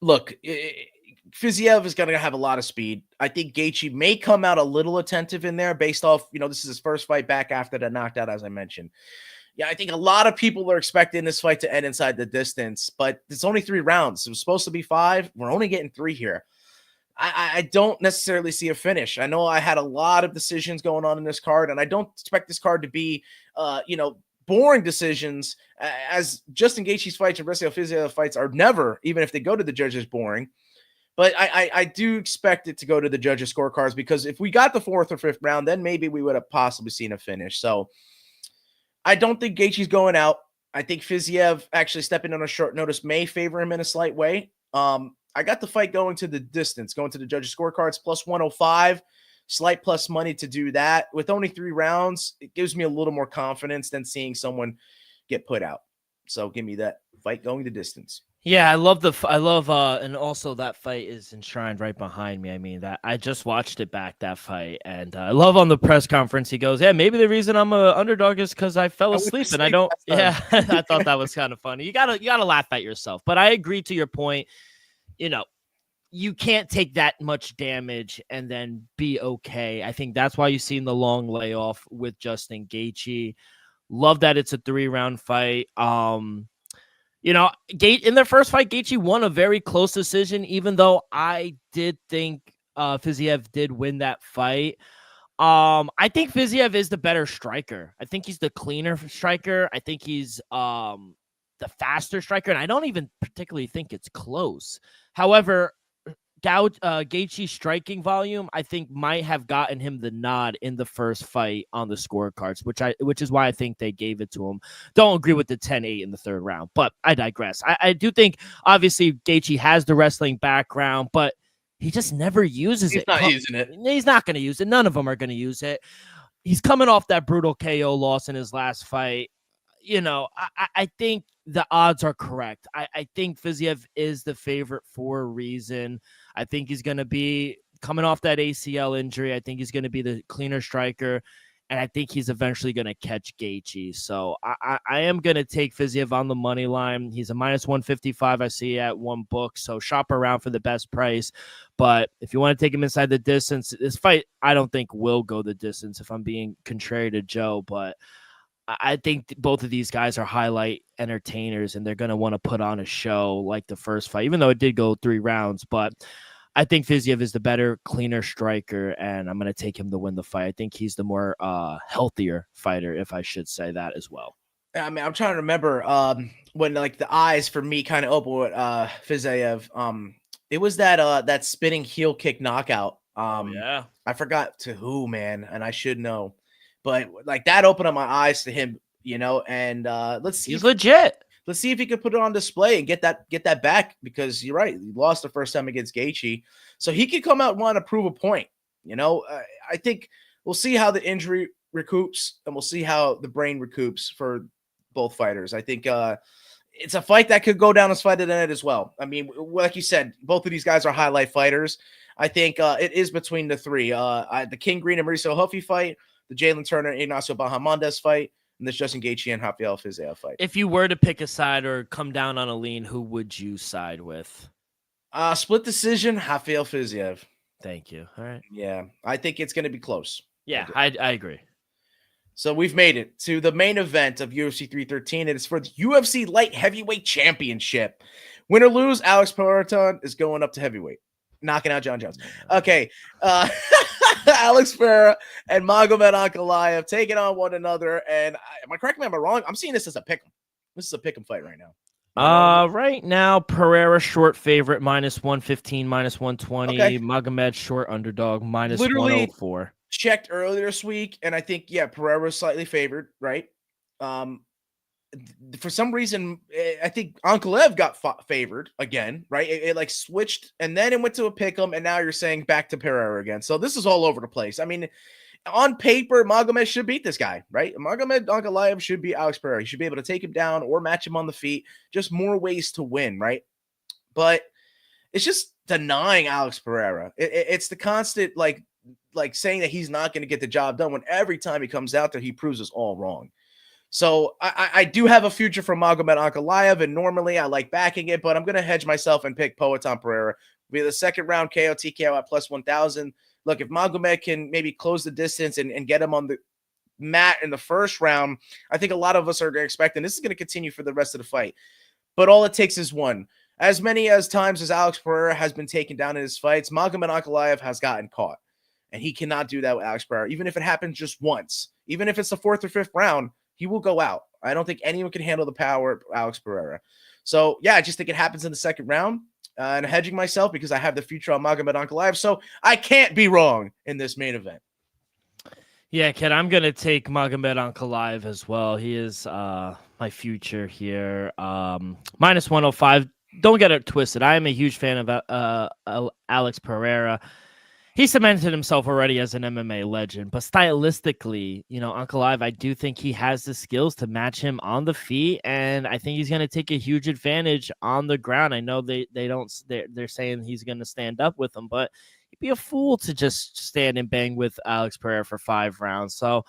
Look, Fiziev is going to have a lot of speed. I think Gaethje may come out a little attentive in there based off, this is his first fight back after the knockdown, as I mentioned. Yeah, I think a lot of people are expecting this fight to end inside the distance, but it's only 3 rounds. It was supposed to be 5. We're only getting 3 here. I don't necessarily see a finish. I know I had a lot of decisions going on in this card, and I don't expect this card to be, boring decisions, as Justin Gaethje's fights and Rafael Fiziev fights are never, even if they go to the judges, boring. But I do expect it to go to the judges' scorecards, because if we got the 4th or 5th round, then maybe we would have possibly seen a finish. So I don't think Gaethje's going out. I think Fiziev actually stepping on a short notice may favor him in a slight way. I got the fight going to the distance, going to the judges' scorecards, plus 105, slight plus money to do that. With only 3 rounds, it gives me a little more confidence than seeing someone get put out. So give me that fight going the distance. Yeah, I love and also that fight is enshrined right behind me. I mean, that I just watched it back, that fight, and I love on the press conference he goes, "Yeah, maybe the reason I'm a underdog is because I fell asleep and I don't." Yeah, I thought that was kind of funny. You gotta laugh at yourself, but I agree to your point. You can't take that much damage and then be okay. I think that's why you've seen the long layoff with Justin Gaethje. Love that it's a 3-round fight. In their first fight, Gaethje won a very close decision, even though I did think Fiziev did win that fight. I think Fiziev is the better striker. I think he's the cleaner striker. I think he's the faster striker, and I don't even particularly think it's close. However, Gaethje's striking volume, I think, might have gotten him the nod in the first fight on the scorecards, which is why I think they gave it to him. Don't agree with the 10-8 in the 3rd round, but I digress. I do think, obviously, Gaethje has the wrestling background, but he just never uses it. He's not using it. He's not going to use it. None of them are going to use it. He's coming off that brutal KO loss in his last fight. I think the odds are correct. I think Fiziev is the favorite for a reason. I think he's going to be coming off that ACL injury. I think he's going to be the cleaner striker, and I think he's eventually going to catch Gaethje. So I am going to take Fiziev on the money line. He's a minus 155. I see at one book. So shop around for the best price. But if you want to take him inside the distance, this fight I don't think will go the distance, if I'm being contrary to Joe. But I think both of these guys are highlight entertainers, and they're going to want to put on a show like the first fight, even though it did go 3 rounds. But I think Fiziev is the better, cleaner striker, and I'm going to take him to win the fight. I think he's the more healthier fighter, if I should say that as well. I mean, I'm trying to remember when like the eyes for me kind of open with Fiziev. It was that spinning heel kick knockout. Yeah, I forgot to who, man, and I should know. But like that opened up my eyes to him, and let's see. He's legit. Let's see if he can put it on display and get that back, because you're right. He lost the first time against Gaethje. So he could come out and want to prove a point. I think we'll see how the injury recoups, and we'll see how the brain recoups for both fighters. I think it's a fight that could go down as fight of the night as well. I mean, like you said, both of these guys are highlight fighters. I think it is between the 3. The King Green and Mauricio Huffy fight, the Jalen Turner and Ignacio Bahamondes fight, and this Justin Gaethje and Rafael Fiziev fight. If you were to pick a side or come down on a lean, who would you side with? Split decision, Rafael Fiziev. Thank you. All right. Yeah, I think it's going to be close. Yeah, I agree. So we've made it to the main event of UFC 313. It is for the UFC Light Heavyweight Championship. Win or lose, Alex Pereira is going up to heavyweight, knocking out John Jones. Okay. Alex Pereira and Magomed Ankalaev taking on one another. And am I correct? Am I wrong? I'm seeing this as a pick'em. This is a pick'em fight right now. Right now, Pereira short favorite, minus 115, minus 120. Okay. Magomed short underdog, minus 104. Checked earlier this week, and I think, Pereira is slightly favored, right? For some reason, I think Ankalaev got favored again, right? It like switched, and then it went to a pick'em, and now you're saying back to Pereira again. So this is all over the place. I mean, on paper, Magomed should beat this guy, right? Magomed Ankalaev should beat Alex Pereira. He should be able to take him down or match him on the feet. Just more ways to win, right? But it's just denying Alex Pereira. It's the constant, like saying that he's not going to get the job done, when every time he comes out there, he proves us all wrong. So I do have a future for Magomed Ankalaev, and normally I like backing it, but I'm going to hedge myself and pick Poatan Pereira. Be the second round KO TKO at plus 1,000. Look, if Magomed can maybe close the distance and get him on the mat in the first round, I think a lot of us are expecting this is going to continue for the rest of the fight. But all it takes is one. as many as times as Alex Pereira has been taken down in his fights, Magomed Ankalaev has gotten caught. And he cannot do that with Alex Pereira. Even if it happens just once, even if it's the 4th or 5th round, he will go out. I don't think anyone can handle the power of Alex Pereira. So, yeah, I just think it happens in the 2nd round. And hedging myself because I have the future on Magomed Ankalaev. So I can't be wrong in this main event. Yeah, kid, I'm going to take Magomed Ankalaev as well. He is my future here. Minus 105. Don't get it twisted. I am a huge fan of Alex Pereira. He cemented himself already as an MMA legend, but stylistically, Ankalaev, I do think he has the skills to match him on the feet, and I think he's going to take a huge advantage on the ground. I know they're saying he's going to stand up with him, but he'd be a fool to just stand and bang with Alex Pereira for 5 rounds. So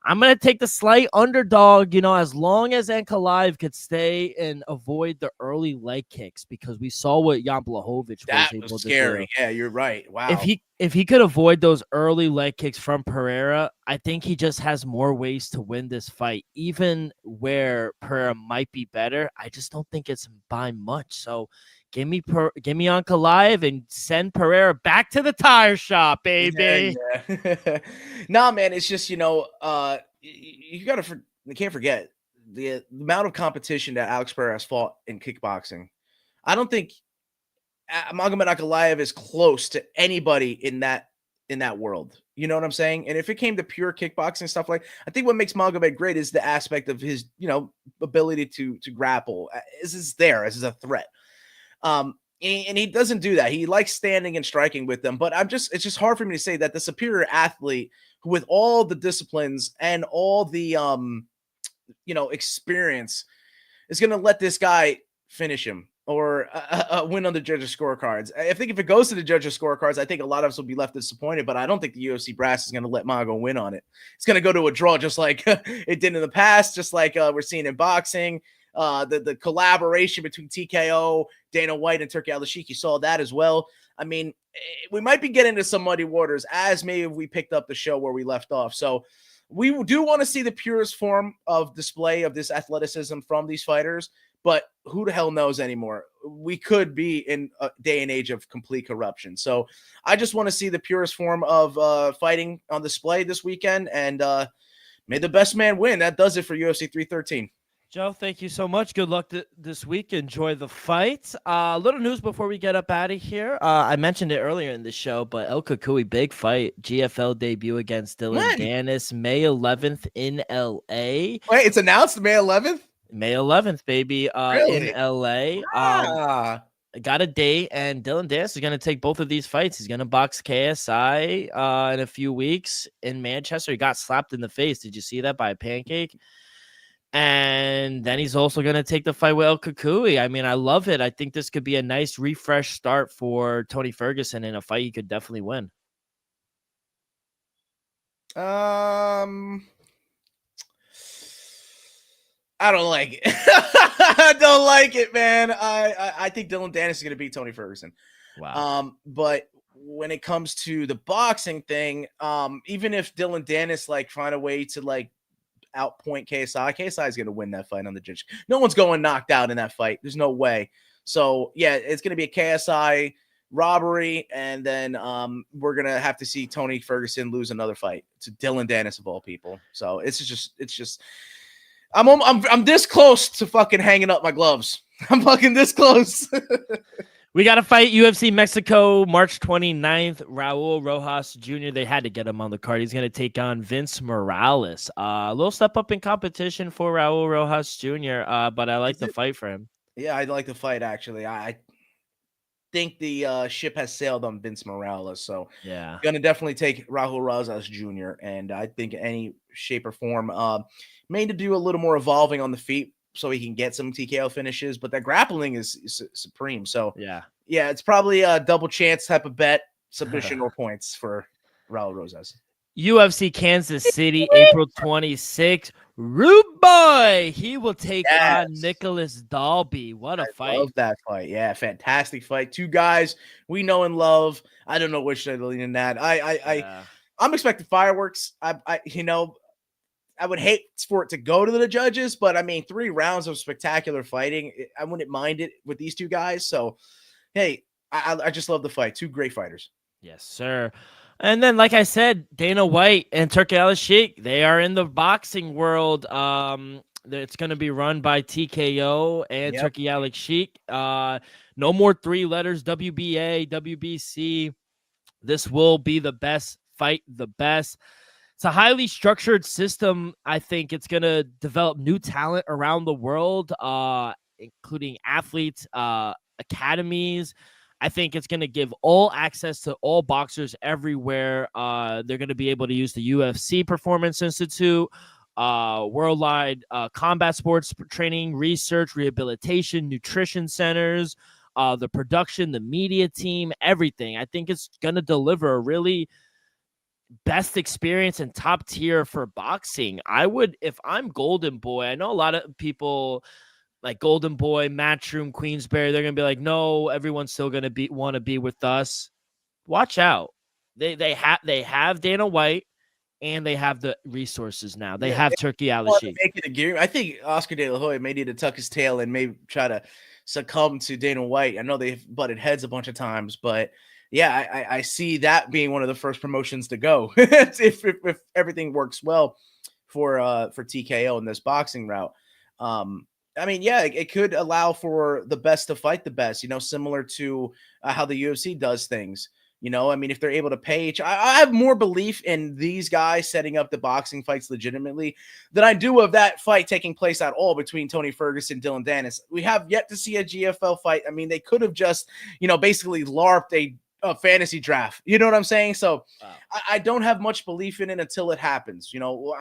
I'm going to take the slight underdog, as long as Ankalaev could stay and avoid the early leg kicks, because we saw what Jan Blachowicz was able to scary. do. Yeah, you're right. Wow. If he could avoid those early leg kicks from Pereira, I think he just has more ways to win this fight. Even where Pereira might be better, I just don't think it's by much. So give me Ankalaev and send Pereira back to the tire shop, baby. Yeah. Nah, man, it's just, you can't forget the amount of competition that Alex Pereira has fought in kickboxing. I don't think Magomed Ankalaev is close to anybody in that world. You know what I'm saying? And if it came to pure kickboxing stuff, I think what makes Magomed great is the aspect of his, ability to grapple is there as a threat. And he doesn't do that. He likes standing and striking with them. But it's just hard for me to say that the superior athlete who, with all the disciplines and all the, experience, is going to let this guy finish him or win on the judges' scorecards. I think if it goes to the judges' scorecards, I think a lot of us will be left disappointed, but I don't think the UFC brass is going to let Mago win on it. It's going to go to a draw just like it did in the past, just like we're seeing in boxing. The collaboration between TKO, Dana White, and Turki Al-Sheikh, you saw that as well. I mean, we might be getting into some muddy waters, as maybe we picked up the show where we left off. So we do want to see the purest form of display of this athleticism from these fighters, but who the hell knows anymore? We could be in a day and age of complete corruption. So I just want to see the purest form of fighting on display this weekend, and may the best man win. That does it for UFC 313. Joe, thank you so much. Good luck this week. Enjoy the fight. Little news before we get up out of here. I mentioned it earlier in the show, but El Cucuy, big fight. GFL debut against Dylan Dennis, May 11th in LA. Wait, it's announced May 11th? May 11th, baby, Really? in LA. Got a date, and Dylan Dennis is going to take both of these fights. He's going to box KSI in a few weeks in Manchester. He got slapped in the face. Did you see that by a pancake? And then he's also going to take the fight with El Cucuy. I mean, I love it. I think this could be a nice refresh start for Tony Ferguson in a fight he could definitely win. I don't like it. I don't like it, man. I think Dylan Dennis is going to beat Tony Ferguson. Wow. But when it comes to the boxing thing, even if Dylan Dennis find a way to outpoint KSI is going to win that fight on the judge. No one's going knocked out in that fight. There's no way. So yeah, it's going to be a KSI robbery, and then we're going to have to see Tony Ferguson lose another fight to Dylan Dennis of all people. So it's just I'm this close to fucking hanging up my gloves. I'm fucking this close. We got to fight UFC Mexico March 29th. Raul Rojas Jr., they had to get him on the card. He's going to take on Vince Morales. A little step up in competition for Raul Rojas Jr., but I like the fight for him. Yeah, I'd like the fight, actually. I think the ship has sailed on Vince Morales, so yeah, going to definitely take Raul Rojas Jr., and I think any shape or form may to do a little more evolving on the feet, so he can get some TKO finishes, but that grappling is supreme. So yeah, it's probably a double chance type of bet, submission or points for Raul Rosas. UFC Kansas City, April 26th. Rude Boy, he will take on Nicholas Dalby. What a fight. I love that fight. Yeah, fantastic fight. Two guys we know and love. I don't know which they're leaning at. I'm expecting fireworks. I would hate for it to go to the judges, but I mean, 3 rounds of spectacular fighting. I wouldn't mind it with these two guys. So, hey, I just love the fight. 2 great fighters. Yes, sir. And then, like I said, Dana White and Turki Al-Sheikh, they are in the boxing world. It's going to be run by TKO and Turki Al-Sheikh. No more 3 letters, WBA, WBC. This will be the best fight, the best. It's a highly structured system. I think it's going to develop new talent around the world, including athletes, academies. I think it's going to give all access to all boxers everywhere. They're going to be able to use the UFC Performance Institute, worldwide combat sports training, research, rehabilitation, nutrition centers, the production, the media team, everything. I think it's going to deliver a really best experience and top tier for boxing. I would, if I'm Golden Boy, I know a lot of people like Golden Boy, Matchroom, Queensberry, they're gonna be like, no, everyone's still gonna want to be with us. Watch out. They have Dana White and they have the resources now. They have Turki Al-Sheikh. I think Oscar De La Hoya may need to tuck his tail and maybe try to succumb to Dana White. I know they've butted heads a bunch of times, but yeah, I see that being one of the first promotions to go if everything works well for TKO in this boxing route. I mean, yeah, it could allow for the best to fight the best, similar to how the UFC does things. I mean, if they're able to pay I have more belief in these guys setting up the boxing fights legitimately than I do of that fight taking place at all between Tony Ferguson and Dylan Dennis. We have yet to see a GFL fight. I mean, they could have just, basically LARPed a fantasy draft. You know what I'm saying? So wow. I don't have much belief in it until it happens. I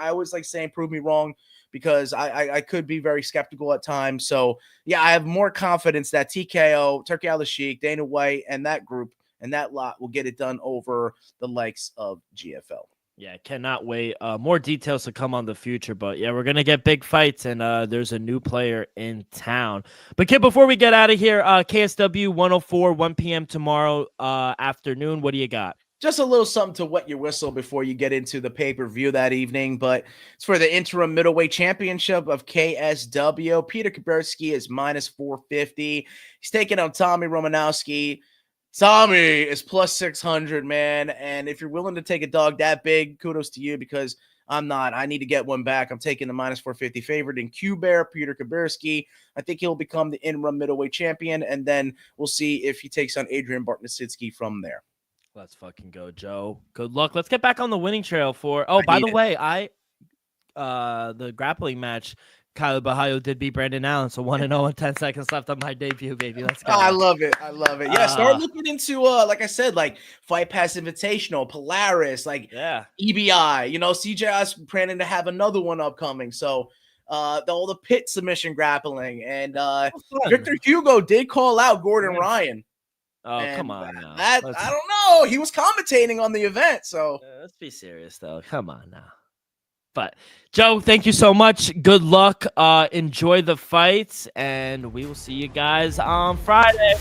always like saying, prove me wrong, because I could be very skeptical at times. So yeah, I have more confidence that TKO, Turki Al-Sheikh, Dana White, and that group and that lot will get it done over the likes of GFL. Yeah, cannot wait. More details to come on the future, but yeah, we're going to get big fights, and there's a new player in town. But kid, before we get out of here, KSW 104, 1 p.m. tomorrow afternoon. What do you got? Just a little something to wet your whistle before you get into the pay-per-view that evening, but it's for the interim middleweight championship of KSW. Peter Kuberski is minus 450. He's taking on Tommy Romanowski. Tommy is plus 600, man. And if you're willing to take a dog that big, kudos to you, because I'm not. I need to get one back. I'm taking the minus 450 favorite in Q-Bear, Peter Kuberski. I think he'll become the interim middleweight champion, and then we'll see if he takes on Adrian Bartnasitsky from there. Let's fucking go, Joe. Good luck. Let's get back on the winning trail for. Oh, by the way, the grappling match, Kyle Bahayo did beat Brandon Allen, so 1-0 and 10 seconds left on my debut, baby. Let's go. I love it. Yeah, start looking into like I said, like Fight Pass Invitational, Polaris, like EBI. CJI's planning to have another one upcoming. So all the pit submission grappling, and Victor Hugo did call out Gordon Ryan. Oh, come on now. I don't know. He was commentating on the event, so let's be serious though. Come on now. But Joe, thank you so much. Good luck. Enjoy the fights, and we will see you guys on Friday.